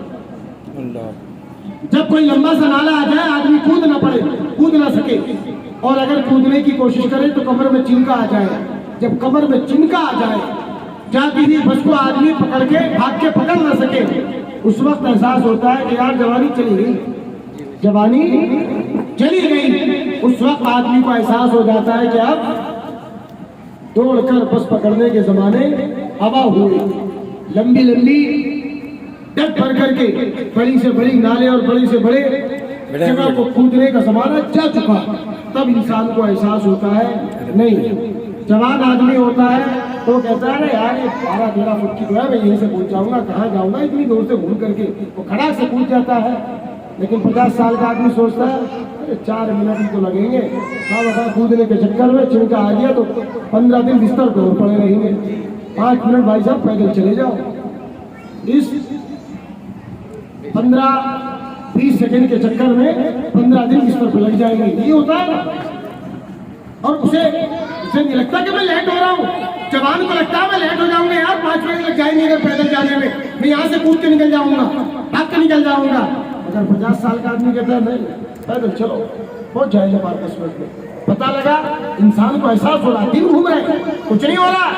جب کوئی لمبا سا نالا آ جائے آدمی کود نہ سکے، اور اگر کودنے کی کوشش کرے تو کمر میں چنکا آ جائے. جب کمر میں چنکا آ جائے جاتی ہوئی بس کو آدمی پکڑ کے بھاگ کے پکڑ نہ سکے، اس وقت احساس ہوتا ہے کہ یار جوانی چلی گئی، جوانی چلی گئی. اس وقت آدمی کو احساس ہو جاتا ہے کہ اب دوڑ کر بس پکڑنے کے زمانے ہوا ہوئے، لمبی لمبی ڈٹ بھر کر کے بڑی سے بڑی نالے اور بڑی سے بڑے جگہ کو کودنے کا زمانہ جا چکا، تب انسان کو احساس ہوتا ہے نہیں۔ جوان آدمی ہوتا ہے تو کہتا ہے یار یہ 12-13 فٹ کی جو ہے میں یہیں سے پہنچ جاؤں گا، کہاں جاؤں گا اتنی دور سے گھوم کر کے، وہ کھڑا سے کود جاتا ہے۔ لیکن 50 سال کا آدمی سوچتا ہے 4 منٹ ہی تو لگیں گے، کودنے کے چکر میں چمکا آ گیا تو 15 دن بستر پر پڑے رہیں گے، 5 منٹ بھائی صاحب پیدل چلے جاؤ، اس 15-20 سیکنڈ کے چکر میں 15 دن بستر پہ لگ جائیں گے، یہ ہوتا ہے نا۔ اور اسے نہیں لگتا کہ میں لیٹ ہو رہا ہوں، جوان کو لگتا ہے میں لیٹ ہو جاؤں گا یار، 5 منٹ لگ جائیں گے اگر پیدل جانے میں یہاں سے کود کے نکل جاؤں گا، بھاگ کے نکل جاؤں گا۔ اگر 50 سال کا آدمی کہتا ہے نہیں پیدل چلو پہنچ جائیں گے 5-10 منٹ میں، پتا لگا انسان کو احساس ہو رہا، دن گھوم رہے کچھ نہیں ہو رہا۔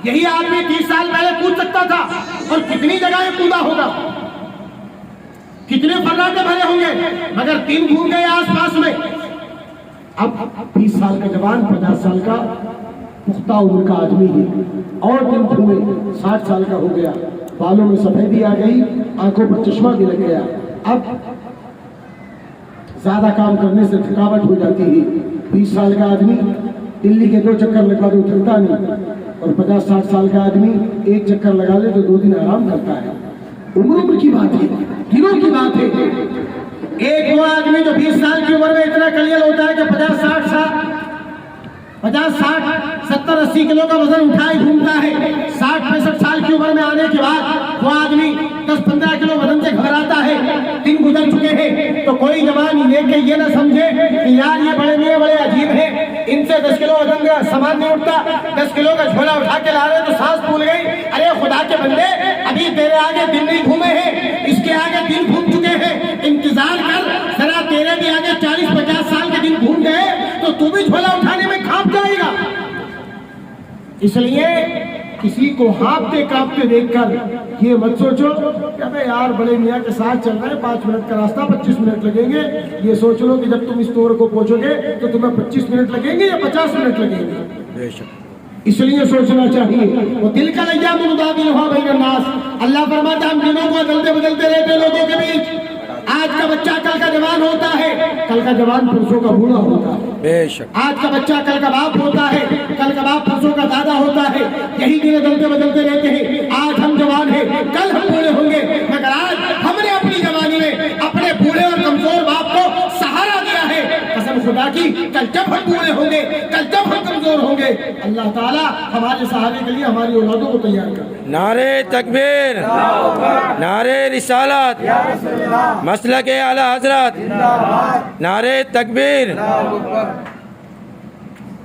یہی آدمی 30 سال پہلے کود سکتا تھا اور کتنی جگہ کودا ہوگا، کتنے فراٹے بھرے ہوں گے، مگر دن گھوم گئے آس پاس میں۔ اب 20 سال کا جوان 50 سال کا پختہ عمر کا آدمی ہے اور دن گھومے 60 سال کا ہو گیا، بالوں میں سفیدی آ گئی، آنکھوں پر چشمہ بھی لگ گیا، اب زیادہ کام کرنے سے تھکاوٹ ہو جاتی ہے۔ 20 سال کا آدمی دلی کے 2 چکر لگا دے تھکتا نہیں، اور 50-60 سال کا آدمی 1 چکر لگا لے تو 2 دن آرام کرتا ہے۔ عمر کی بات ہے، دنوں کی بات ہے۔ ایک وہ آدمی جو 20 سال کی عمر میں اتنا کلیل ہوتا ہے کہ 50-60-70-80 کلو کا وزن اٹھائے گھومتا ہے، 60-65 سال کی عمر میں آنے کے بعد وہ آدمی 10-15 کلو وزن سے گھبراتا ہے۔ دن گزر چکے ہیں تو کوئی جوان یہ کہ یہ نہ سمجھے کہ یار یہ بڑے میاں بڑے عجیب ہیں، ان سے 10 کلو وزن کا سامان نہیں اٹھتا، 10 کلو کا جھولا اٹھا کے لا رہے تو سانس پھول گئی۔ ارے خدا کے بندے، ابھی تیرے آگے دن نہیں گھومے ہیں، اس کے آگے دن گھوم چکے ہیں، انتظار کر ذرا، تیرے بھی آگے 40-50 سال کے دن گھوم گئے تو تو بھی جھولا اٹھانے میں کھانپ جائے گا۔ اس لیے کسی کو ہانپتے کانپتے دیکھ کر یہ مت سوچو کہ ابے یار بڑے میاں کے ساتھ چل رہے ہیں، 5 منٹ کا راستہ 25 منٹ لگیں گے، یہ سوچ لو کہ جب تم اس طور کو پہنچو گے تو تمہیں 25 منٹ لگیں گے یا 50 منٹ لگیں گے۔ بے شک اس لیے سوچنا چاہیے۔ وہ دل کا ایام نداولھا بین الناس، اللہ فرماتا ہے ہم دنوں کو بدلتے بدلتے رہتے لوگوں کے بیچ۔ آج کا بچہ کل کا جوان ہوتا ہے، کل کا جوان پرسوں کا بوڑھا ہوتا ہے۔ بے شک آج کا بچہ کل کا باپ ہوتا ہے، کل کا باپ پرسوں کا دادا ہوتا ہے۔ یہی دن بدلتے بدلتے رہتے ہیں۔ آج ہم جوان ہیں، کل ہم بوڑھے ہوں گے، مگر آج ہم نے اپنی جوانی میں اپنے بوڑھے اور کمزور باپ کو سہارا دیا ہے۔ قسم خدا کی، کل جب ہم بوڑھے ہوں گے، کل جب ہم کمزور ہوں گے، اللہ تعالیٰ ہمارے سہارے کے لیے ہماری اولادوں کو تیار کر۔ نعرے تکبیر، نعرے رسالت، مسلک اعلی حضرت، نعرے تکبیر۔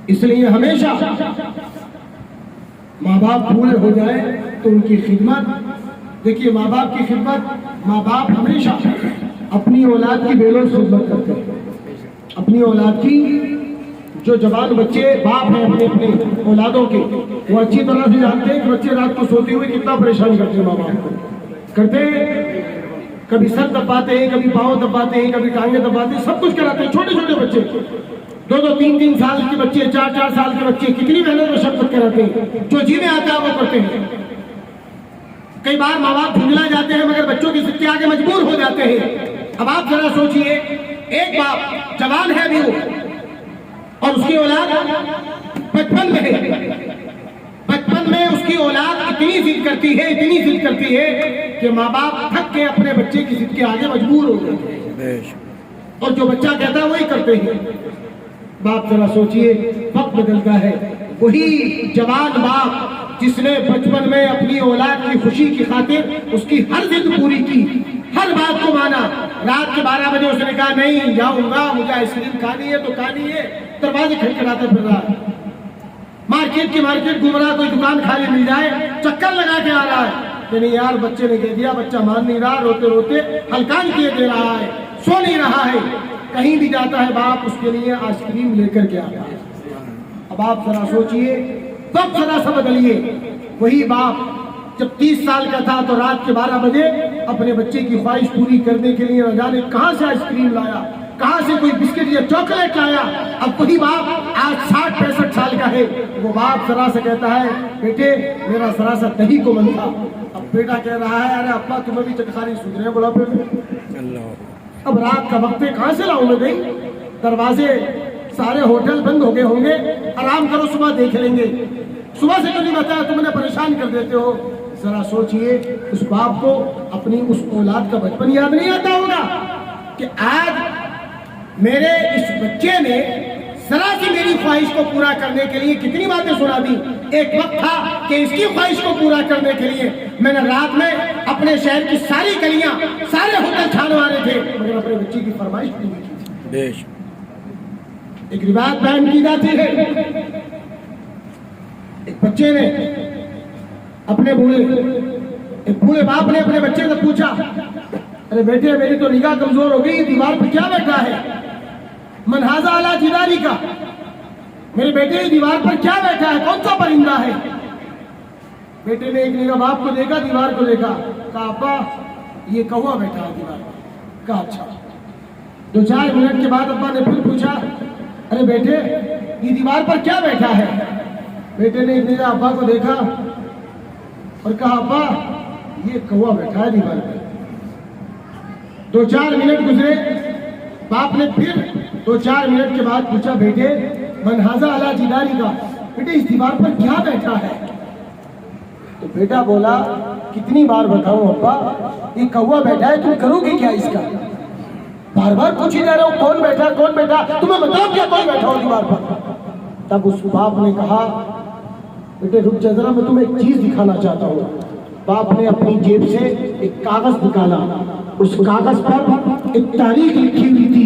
اس لیے ہمیشہ ماں باپ بوڑھے ہو جائیں تو ان کی خدمت، دیکھیے ماں باپ کی خدمت، ماں باپ ہمیشہ اپنی اولاد کی بے لوث خدمت کرتے ہیں۔ اپنی اولاد کی، جو جوان بچے باپ ہیں اپنے اپنے اولادوں کے، وہ اچھی طرح سے جانتے ہیں کہ بچے رات کو سوتے ہوئے کتنا پریشان کرتے ہیں ماں باپ کو، کرتے ہیں، کبھی سر دباتے ہیں، کبھی پاؤں دباتے ہیں، کبھی ٹانگیں دباتے ہیں، سب کچھ کراتے ہیں۔ چھوٹے چھوٹے بچے 2-2, 3-3 سال کے بچے، 4-4 سال کے بچے کتنی محنت و شفقت کراتے ہیں، جو جی میں آتا ہے وہ کرتے ہیں۔ کئی بار ماں باپ دھندلا جاتے ہیں مگر بچوں کی ضد کے آگے مجبور ہو جاتے ہیں۔ اب آپ ذرا سوچئے، ایک باپ جوان ہے بھی وہ اور اس کی اولاد بچپن میں ہے، بچپن میں اس کی اولاد اتنی ضد کرتی ہے، اتنی ضد کرتی ہے کہ ماں باپ تھک کے اپنے بچے کی ضد کے آگے مجبور ہو جاتے ہیں، بے شک اور جو بچہ کہتا ہے وہی کرتے ہیں۔ باپ ذرا سوچئے، وقت بدلتا ہے، وہی جوان باپ جس نے بچپن میں اپنی اولاد کی خوشی کی خاطر اس کی ہر ضد پوری کی، ہر بات کو مانا، رات کے 12 بجے اس نے کہا نہیں جاؤں گا، مجھے آئس کریم کھانی ہے تو کھانی ہے، دروازے کھٹکھٹاتا پھر رہا ہے، مارکیٹ کی مارکیٹ گھوم رہا، کوئی دکان خالی مل جائے چکر لگا کے آ رہا ہے کہ نہیں یار بچے نے کہہ دیا، بچہ مان نہیں رہا، روتے روتے ہلکان کیے دے رہا ہے، سو نہیں رہا ہے، کہیں بھی جاتا ہے باپ اس کے لیے آئس کریم لے کر کے آتا ہے۔ اب آپ ذرا سوچئے، وقت ذرا سا بدلیے، وہی باپ جب 30 سال کا تھا تو رات کے 12 بجے اپنے بچے کی خواہش پوری کرنے کے لیے نہ جانے کہاں سے آئس کریم لایا، کہاں سے کوئی بسکٹ یا چاکلیٹ لایا. اب وہی باپ آج 60-65 سال کا ہے, وہ باپ ذرا سے کہتا ہے بیٹے میرا ذرا سا دہی کو من تھا. اب بیٹا کہہ رہا ہے ارے ابا تمہیں بھی چٹخاری سوچ رہے ہیں بڑھاپے میں, اب رات کا وقت ہے کہاں سے لاؤں میں دہی, دروازے سارے ہوٹل بند ہو گئے ہوں گے, آرام کرو صبح دیکھ لیں گے, صبح سے کیوں نہیں بتایا, تم نے پریشان کر دیتے ہو. ذرا سوچئے اس باپ کو اپنی اس اولاد کا بچپن یاد نہیں آتا ہوگا کہ آج میرے اس بچے نے ذرا سی میری خواہش کو پورا کرنے کے لیے کتنی باتیں سنا دی. ایک وقت تھا کہ اس کی خواہش کو پورا کرنے کے لیے میں نے رات میں اپنے شہر کی ساری گلیاں سارے ہوٹل چھانوارے تھے, مگر اپنے بچے کی فرمائش پوری کی تھی. ایک روایت بیان کی جاتی ہے, ایک بچے نے اپنے بوڑھے باپ نے اپنے بچے سے پوچھا ارے بیٹے میری تو نگاہ کمزور ہو گئی, دیوار پہ کیا بیٹھا ہے؟ من ھذا علی جداری کا, میرے بیٹے دیوار پر کیا بیٹھا ہے, کون سا پرندہ ہے؟ بیٹے نے ایک نگاہ باپ کو دیکھا, دیوار کو دیکھا, کہا ابا یہ کوا بیٹھا ہے دیوار پر. کہا اچھا. 2-4 منٹ کے بعد ابا نے پھر پوچھا ارے بیٹے یہ دیوار پر کیا بیٹھا ہے؟ بیٹے نے ایک نگاہ ابا کو دیکھا اور کہا ابا یہ کوا بیٹھا ہے دیوار پر. 2-4 منٹ گزرے, باپ نے پھر 2-4 منٹ کے بعد پوچھا بیٹے من ھذا علی جداری کا, بیٹے اس دیوار پر کیا بیٹھا ہے؟ تو بیٹا بولا کتنی بار بتاؤں ابا یہ کوا بیٹھا ہے, تم کرو گے کیا اس کا؟ بار بار پوچھ ہی جا رہا ہوں کون بیٹھا کون بیٹھا, تمہیں بتاؤ کیا کون بیٹھا ہو دیوار پر؟ تب اس باپ نے کہا بیٹے رک جا ذرا, میں تمہیں ایک چیز دکھانا چاہتا ہوں. باپ نے اپنی جیب سے ایک کاغذ نکالا, اس کاغذ پر ایک تاریخ لکھی ہوئی تھی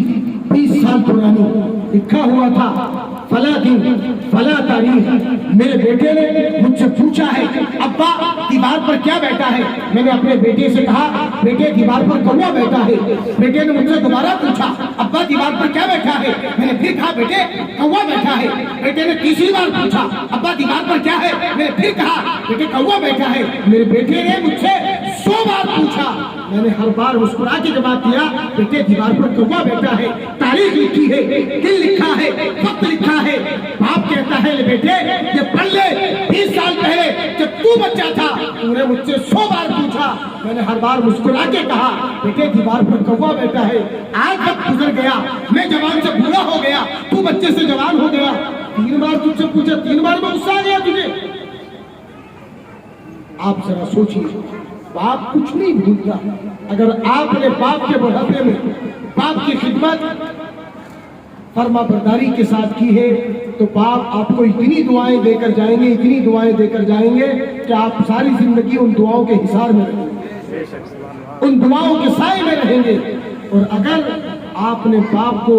20 سال پرانی. لکھا ہوا تھا فلاں دن فلاں تاریخ. میرے بیٹے نے مجھ سے پوچھا ہے ابا دیوار پر کیا بیٹھا ہے؟ میں نے اپنے بیٹے سے کہا بیٹے دیوار پر کوا بیٹھا ہے. بیٹے نے مجھ سے دوبارہ پوچھا ابا دیوار پر کیا بیٹھا ہے؟ میں نے پھر کہا بیٹے کوا بیٹھا ہے. بیٹے نے تیسری بار پوچھا ابا دیوار پر کیا ہے؟ میں نے پھر کہا بیٹے کوا بیٹھا ہے. میرے بیٹے نے مجھ سے 100 بار پوچھا, میں نے ہر بار مسکرا کے جواب دیا بیٹے دیوار پر کوا بیٹھا ہے, تاریخ لکھی ہے, دن لکھا ہے, وقت لکھا ہے. باپ کہتا ہے بیٹے یہ پڑھ لے, 20 سال پہلے جب تو بچہ تھا تو نے مجھ سے 100 بار پوچھا, میں نے ہر بار مسکرا کے کہا بیٹے دیوار پر کوا بیٹھا ہے. آج وقت گزر گیا, میں جوان سے بوڑھا ہو گیا, تو بچے سے جوان ہو گیا, 3 بار تجھ سے پوچھا, 3 بار میں غصہ آ گیا تجھے. آپ ذرا سوچیے, باپ کچھ نہیں بھولتا. اگر آپ نے باپ کے بڑھاپے میں باپ کی خدمت فرما برداری کے ساتھ کی ہے تو باپ آپ کو اتنی دعائیں دے کر جائیں گے, اتنی دعائیں دے کر جائیں گے کہ آپ ساری زندگی ان دعاؤں کے حصار میں رہیں گے, ان دعاؤں کے سائے میں رہیں گے. اور اگر آپ نے باپ کو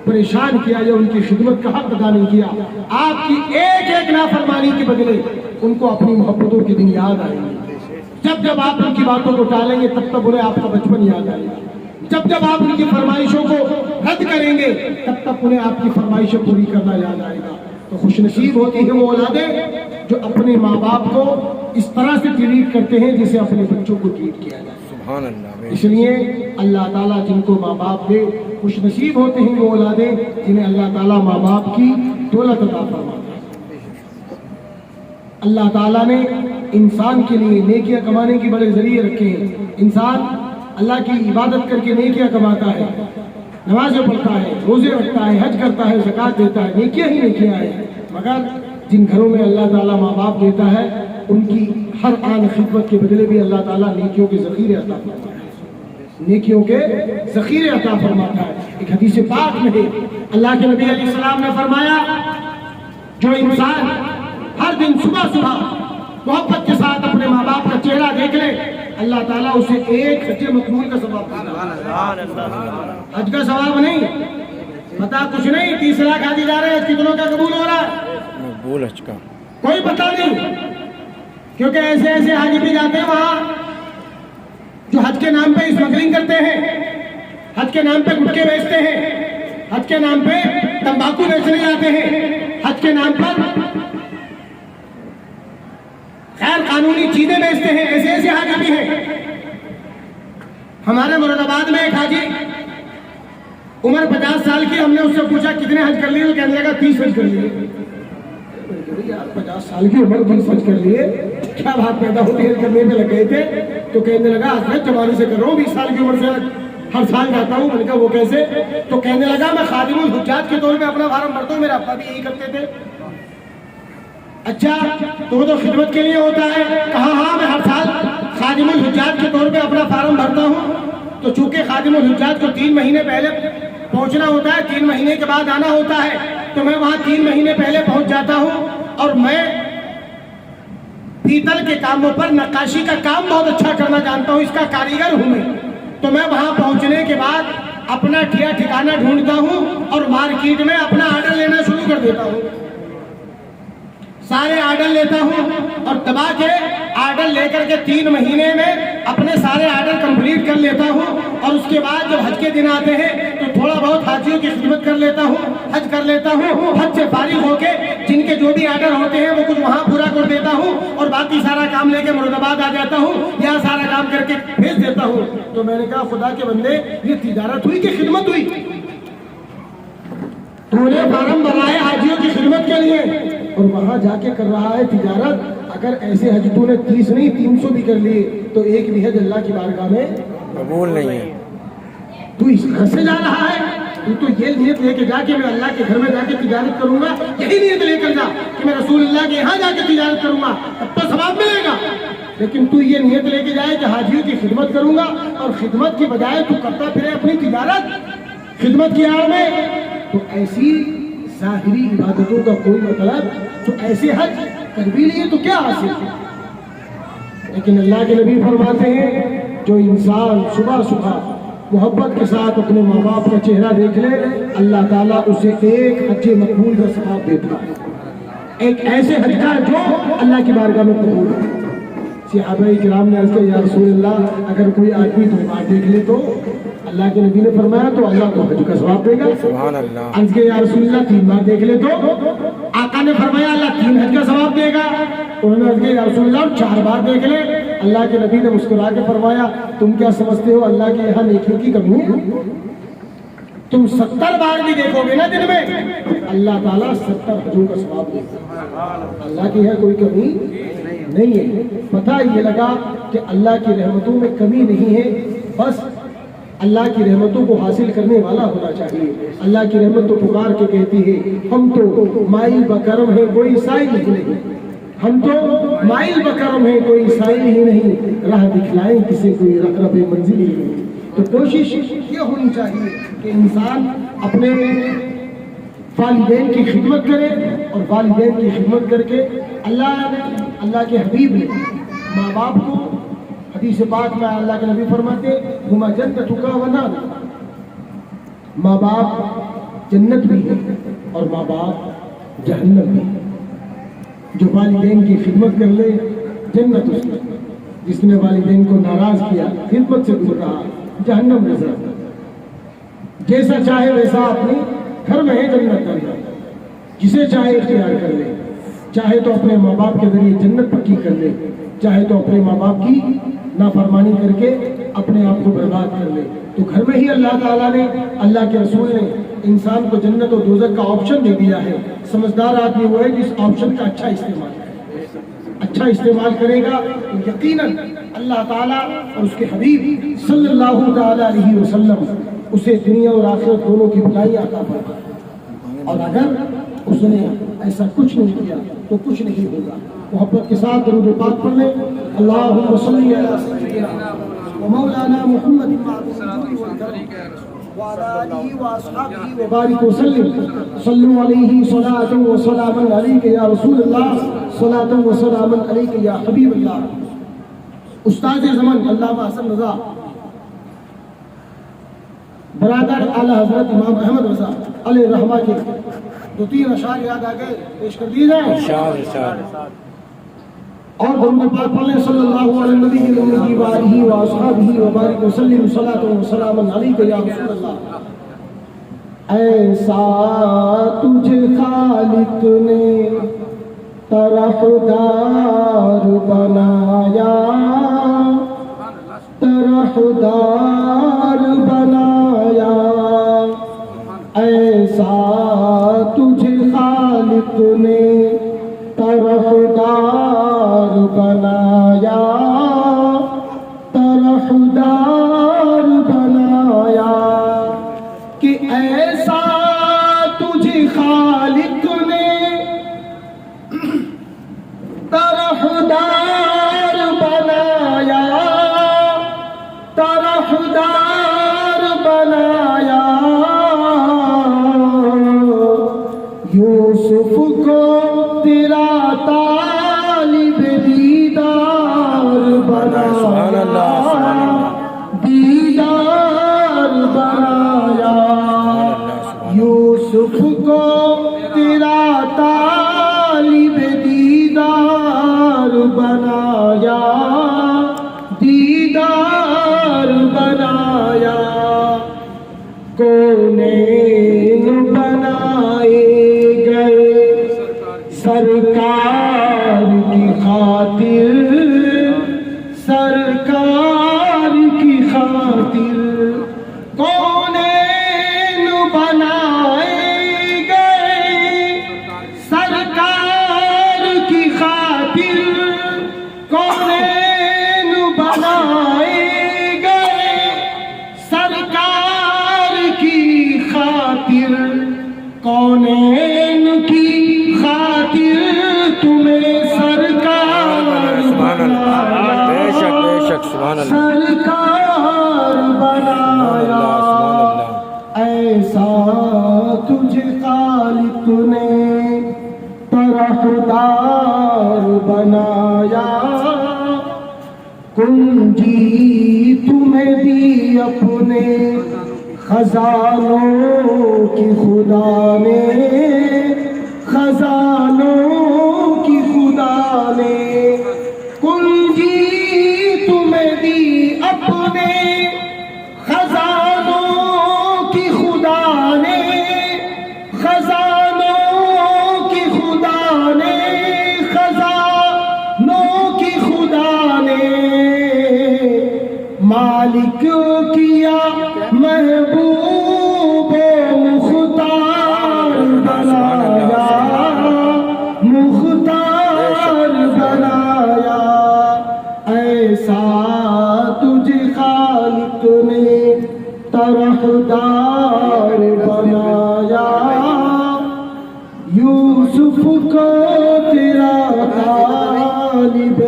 پریشان کیا یا ان کی خدمت کا حق ادا نہیں کیا, آپ کی ایک ایک نافرمانی کے بدلے ان کو اپنی محبتوں کے دن یاد آئیں گے. جب جب آپ ان کی باتوں کو ٹالیں گے تب تب انہیں آپ کا بچپن یاد آئے گا. جب جب آپ ان کی فرمائشوں کو رد کریں گے تب تک انہیں آپ کی فرمائشیں پوری کرنا یاد آئے گا. تو خوش نصیب ہوتی ہیں وہ اولادیں جو اپنے ماں باپ کو اس طرح سے ٹریٹ کرتے ہیں جسے اپنے بچوں کو ٹریٹ کیا جائے. سبحان اللہ. اس لیے اللہ تعالیٰ جن کو ماں باپ دے خوش نصیب ہوتے ہیں وہ اولادیں جنہیں اللہ تعالیٰ ماں باپ کی دولت عطا فرماتا ہے. اللہ تعالیٰ نے انسان کے لیے نیکیاں کمانے کے بڑے ذریعے رکھے ہیں. انسان اللہ کی عبادت کر کے نیکیاں کماتا ہے, نمازیں پڑھتا ہے, روزے رکھتا ہے, حج کرتا ہے, زکوٰۃ دیتا ہے, نیکیاں ہی نیکیاں ہیں. مگر جن گھروں میں اللہ تعالیٰ ماں باپ دیتا ہے ان کی ہر آن خدمت کے بدلے بھی اللہ تعالیٰ نیکیوں کے ذخیرے عطا فرماتا ہے, نیکیوں کے ذخیرے عطا فرماتا ہے. ایک حدیث پاک میں ہے اللہ کے نبی علیہ السلام نے فرمایا جو انسان ہر دن صبح صبح محبت کے ساتھ اپنے ماں باپ کا چہرہ دیکھ لے اللہ تعالیٰ اسے ایک حج مقبول کا ثواب دیتا ہے. حج کا ثواب نہیں, پتا کچھ نہیں, 30 لاکھ حاجی جا رہے ہیں, حج کتنوں کا قبول ہو رہا ہے مقبول حج کا کوئی پتہ نہیں. کیونکہ ایسے ایسے حاجی بھی جاتے ہیں وہاں جو حج کے نام پہ اسمگلنگ کرتے ہیں, حج کے نام پہ گٹکے بیچتے ہیں, حج کے نام پہ تمباکو بیچنے جاتے ہیں, حج کے نام پر غیر قانونی چیزیں بیچتے ہیں. ایسے ایسے حاجی بھی ہیں. ہمارے مراد آباد میں ایک حاجی عمر 50 سال کی، ہم نے اس سے پوچھا کتنے حج کر لیے؟ تو کہنے لگا 30 حج کر لیے۔ یار 50 سال کی عمر 30 حج کر لیے، کیا بات پیدا ہوتی ہے کرنے میں لگ گئے تھے؟ تو کہنے لگا حضرت جوانی سے کر رہا ہوں، 20 سال کی عمر سے ہر سال جاتا ہوں۔ میں نے کہا وہ کیسے؟ تو کہنے لگا میں خادم الحجاج کے طور پہ اپنا فارم بھرتا ہوں، میرے ابا بھی یہی کرتے تھے۔ اچھا تو وہ تو خدمت کے لیے ہوتا ہے؟ کہا ہاں میں ہر سال خادم الحجاج کے طور پہ اپنا فارم بھرتا ہوں۔ تو چونکہ خادم الحجاج کو 3 مہینے پہلے پہنچنا ہوتا ہے، 3 مہینے کے بعد آنا ہوتا ہے، تو میں وہاں 3 مہینے پہلے پہنچ جاتا ہوں، اور میں پیتل کے کاموں پر نقاشی کا کام بہت اچھا کرنا جانتا ہوں، اس کا کاریگر ہوں میں۔ تو میں وہاں پہنچنے کے بعد اپنا ٹھکانہ ڈھونڈتا ہوں اور مارکیٹ میں اپنا آرڈر لینا شروع کر دیتا ہوں، سارے آرڈر لیتا ہوں، اور دبا کے آرڈر لے کر کے 3 مہینے میں اپنے سارے آرڈر کمپلیٹ کر لیتا ہوں۔ اور اس کے بعد جب حج کے دن آتے ہیں تو تھوڑا بہت حاجیوں کی خدمت کر لیتا ہوں، حج کر لیتا ہوں، حج سے فارغ ہو کے جن کے جو بھی آرڈر ہوتے ہیں وہ کچھ وہاں پورا کر دیتا ہوں، اور باقی سارا کام لے کے مراد آباد آ جاتا ہوں، یہاں سارا کام کر کے بھیج دیتا ہوں۔ تو میں نے کہا خدا کے بندے یہ تجارت ہوئی کہ خدمت ہوئی؟ تو نے فارم بنائے حاجیوں کی خدمت کے لیے اور وہاں جا کے کر رہا ہے تجارت۔ اگر ایسے حج تو نے 30 نہیں 300 بھی کر لیے تو ایک بھی حج اللہ کی بارگاہ میں قبول نہیں ہے۔ تو اس گھر سے جا رہا ہے، تو یہ نیت لے کے جا کہ میں اللہ کے گھر میں جا کے تجارت کروں گا، یہی نیت لے کر جا کہ میں رسول اللہ کے یہاں جا کے تجارت کروں گا، تب تو ثواب ملے گا۔ لیکن تو یہ نیت لے کے جائے کہ حاجیوں کی خدمت کروں گا، اور خدمت کی بجائے تو کرتا پھرے اپنی تجارت خدمت کی آڑ میں، تو ایسی ظاہری عبادتوں کا کوئی مطلب، تو ایسے حج کر بھی لیے تو کیا حاصل ہے؟ لیکن اللہ کے نبی فرماتے ہیں جو انسان صبح صبح محبت کے ساتھ اپنے ماں باپ کا چہرہ دیکھ لے، اللہ تعالیٰ اسے ایک حج مقبول کا ثواب دیتا ہے، ایک ایسے حج کا جو اللہ کی بارگاہ میں قبول ہے۔ صحابہ کرام نے عرض کیا یا رسول اللہ اگر کوئی آدمی 2 بار دیکھ لے تو؟ اللہ کے نبی نے فرمایا تو اللہ کو حج کا ثواب دے گا۔ سبحان اللہ۔ عرض کیا یا رسول اللہ 3 بار دیکھ لے تو؟ آقا نے فرمایا اللہ 3 حج کا ثواب دے گا۔ انہوں نے عرض کیا یا رسول اللہ 4 بار دیکھ لے؟ اللہ کے نبی نے مسکرا کے فرمایا تم کیا سمجھتے ہو اللہ کے یہاں نیکیوں کی کمی ہے؟ تم 70 بار بھی دیکھو گے نا دن میں، اللہ تعالیٰ 70 حجوں کا ثواب دے گا۔ اللہ کی ہے کوئی کمی نہیں ہے۔ پتہ یہ لگا کہ اللہ کی رحمتوں میں کمی نہیں ہے، بس اللہ کی رحمتوں کو حاصل کرنے والا ہونا چاہیے۔ اللہ کی رحمت تو پکار کے کہتی ہے ہم تو مائل بکرم ہیں کوئی سائل ہی نہیں، ہم تو مائل بکرم ہیں کوئی سائل ہی نہیں، راہ دکھلائیں کسی کوئی رقرب منزل ہی نہیں۔ تو کوشش یہ ہونی چاہیے کہ انسان اپنے والدین کی خدمت کرے، اور والدین کی خدمت کر کے اللہ کے حبیب نے ماں باپ کو حدیث پاک میں اللہ کے نبی فرماتے ہما جنتک و نار، ماں باپ جنت بھی ہے اور ماں باپ جہنم بھی ہے۔ جو والدین کی خدمت کر لے جنت اس کی، جس نے والدین کو ناراض کیا خدمت سے دور رہا جہنم نظر۔ جیسا چاہے ویسا اپنی گھر میں ہے جنت کر لے، جسے چاہے اختیار کر لے، چاہے تو اپنے ماں باپ کے ذریعے جنت پکی کر لے، چاہے تو اپنے ماں باپ کی نافرمانی کر کے اپنے آپ کو برباد کر لے۔ تو گھر میں ہی اللہ تعالیٰ نے، اللہ کے رسول نے انسان کو جنت اور دوزخ کا آپشن دے دیا ہے۔ سمجھدار آدمی وہ ہے جس آپشن کا اچھا استعمال کرے، اچھا استعمال کرے گا تو یقیناً اللہ تعالیٰ اور اس کے حبیب صلی اللہ تعالیٰ علیہ وسلم اسے دنیا اور آخرت دونوں کی بھلائی عطا فرمائے۔ اور اگر اس نے ایسا کچھ نہیں کیا تو کچھ نہیں ہوگا۔ محبت کے ساتھ درود پاک پڑھ لیں۔ اللہم صلی علی سیدنا و مولانا محمد وعلی آلہ واصحابہ وبارک وسلم۔ صلوا علیہ صلاۃ و سلاما علیک یا رسول اللہ، صلاۃ و سلاما علیک یا حبیب اللہ۔ استاد زمن علامہ حسن رضا برادر اعلی حضرت امام احمد رضا علیہ رحمہ کے 2-3 اشعار یاد آ گئے، پیش کر دی جائیں اور درود پاک پڑھ لیں۔ صلی اللہ علیہ نبی الامی و آلہ و اصحابہ وبارک وسلم، صلاۃ و سلاما علیک یا رسول اللہ۔ ایسا تجھے خالق نے طرفدار بنایا، طرفدار بنایا، طرحدار بنایا کہ ایسا تجھے خالق نے طرحدار بنایا، طرحدار بنایا، یوسف کو تیرا طالب دیدار بنایا، دیدار بنایا، یوسف کو تیرا طالب دیدار بنایا، دیدار بنایا، کونین بنائے گئے سرکار کی خاطر، سرکار کی خاطر، کونین بنائے گئے سرکار کی خاطر، کونین بنائے گئے سرکار کی خاطر، کونین کی خاطر تمہیں سرکار بنایا، بے شک سبحان اللہ، سرکار بنایا، ایسا تجھے خالق نے طرحدار بنایا، کنجی تمہیں دی اپنے خزانوں کی خدا نے، خزانوں کی خدا نے، کنجی تمہیں دی اپنے خزانوں کی خدا نے، خزانوں کی خدا نے، خزانوں کی خدا نے، مالک کیا محبوب مختار بنایا، مختار بنایا، ایسا تجھے خالق نے طرحدار بنایا، یوسف کو تیرا طالب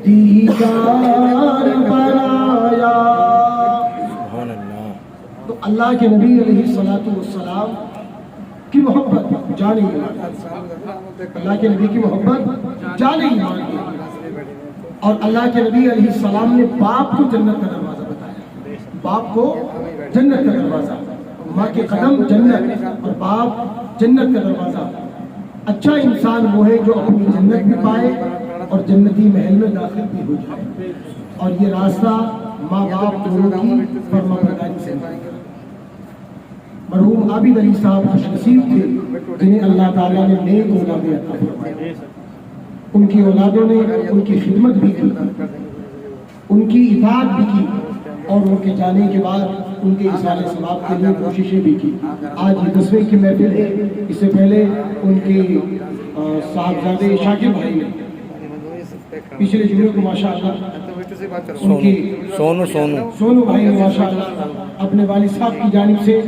دیدار بنایا۔ تو اللہ کے نبی علیہ الصلوۃ والسلام کی محبت جان ایمان، اللہ کے نبی کی محبت جان ایمان، اور اللہ کے نبی علیہ السلام نے باپ کو جنت کا دروازہ بتایا، باپ کو جنت کا دروازہ، ماں کے قدم جنت اور باپ جنت کا دروازہ۔ اچھا انسان وہ ہے جو اپنی جنت بھی پائے اور جنتی محل میں داخل بھی ہو جائے، اور یہ راستہ ماں باپ دونوں کی فرمانبرداری سے ہے۔ مرحوم عابد علی صاحب خوش نصیب تھے جنہیں اللہ تعالیٰ نے نیک اولادیں عطا فرمائی، ان کی اولادوں نے ان کی خدمت بھی کی، ان کی اطاعت بھی کی، اور ان کے جانے کے بعد ان کے اصلاح ثواب کے لیے کوششیں بھی کی۔ آج یہ 10ویں کی محفل ہے، اس سے پہلے ان کے صاحبزادے شاکر بھائی نے پچھلے جمعے کو ماشاءاللہ ان کی سونو بھائی نے ماشاءاللہ اپنے والد صاحب کی جانب سے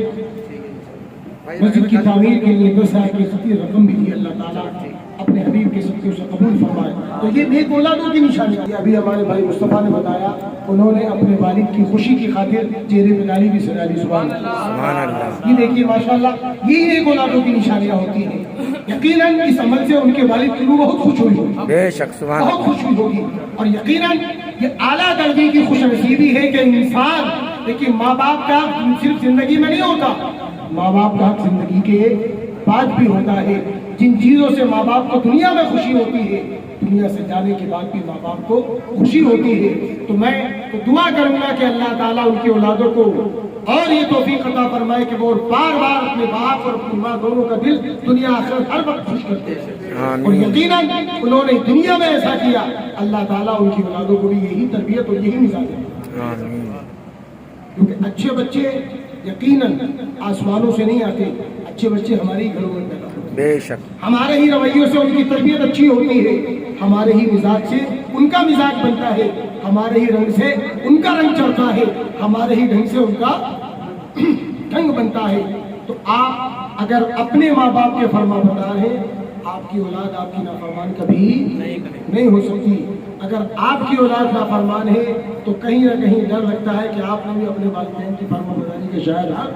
مسجد کی تعمیر کے لیے 10,000 کی خطی رقم بھی دی، اللہ تعالیٰ اپنے حبیب کے صدقے اسے قبول فرمائے۔ تو یہ نیک اولادوں کی نشانی ہے۔ ابھی ہمارے بھائی مصطفیٰ نے بتایا، انہوں نے اپنے والد کی خوشی کی خاطر چہرے پہ داڑھی بھی سجا لی، سبحان اللہ۔ یہ دیکھیے ماشاءاللہ، یہ نیک اولادوں کی نشانیاں ہوتی ہیں۔ یقیناً اس عمل سے ان کے والد کی روح بہت خوش ہوئی ہوگی، بے شک سبحان بہت خوش ہوئی ہوگی، اور یقیناً یہ اعلیٰ درجے کی خوش نصیبی ہے کہ انسان، دیکھیے ماں باپ کا صرف زندگی میں نہیں ہوتا، ماں باپ کا زندگی کے بعد بھی ہوتا ہے۔ جن چیزوں سے ماں باپ کو دنیا میں خوشی ہوتی ہے، دنیا سے جانے کے بعد بھی ماں باپ کو خوشی ہوتی ہے۔ تو میں تو دعا کروں گا کہ اللہ تعالیٰ ان کی اولادوں کو اور یہ توفیق عطا فرمائے کہ وہ بار بار اپنے باپ اور اپنی ماں دونوں کا دل دنیا آخرت ہر وقت خوش کرتے ہیں، اور یقیناً انہوں نے دنیا میں ایسا کیا، اللہ تعالیٰ ان کی اولادوں کو بھی یہی تربیت اور یہی مثال دے، کیونکہ اچھے بچے یقیناً آسمانوں سے نہیں آتے، اچھے بچے ہمارے ہی گھروں میں پیدا ہوتے ہیں، بے شک ہمارے ہی رویوں سے ان کی تربیت اچھی ہوتی ہے، ہمارے ہی مزاج سے ان کا مزاج بنتا ہے، ہمارے ہی رنگ سے ان کا رنگ چڑھتا ہے، ہمارے ہی ڈھنگ سے ان کا ڈھنگ بنتا ہے۔ تو آپ اگر اپنے ماں باپ کے فرما بردار ہیں، آپ کی اولاد آپ کی نافرمان کبھی نہیں ہو سکتی۔ اگر آپ کی اولاد نافرمان ہے تو کہیں نہ کہیں ڈر لگتا ہے کہ آپ نے بھی اپنے والدین کی فرما برداری کا شاید حق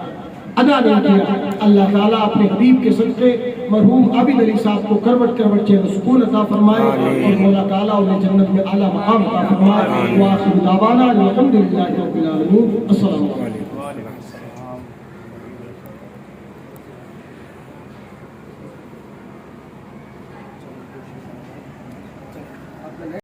ادا نہیں کیا۔ اللہ تعالیٰ اپنے حبیب کے صدقے مرحوم عابد علی صاحب کو کروٹ کروٹ چین و سکون عطا فرمائے، اور مولا تعالیٰ انہیں جنت میں اعلیٰ مقام عطا فرمائے۔ وآخر دعوانا الحمد للہ رب العالمین۔ السلام علیکم۔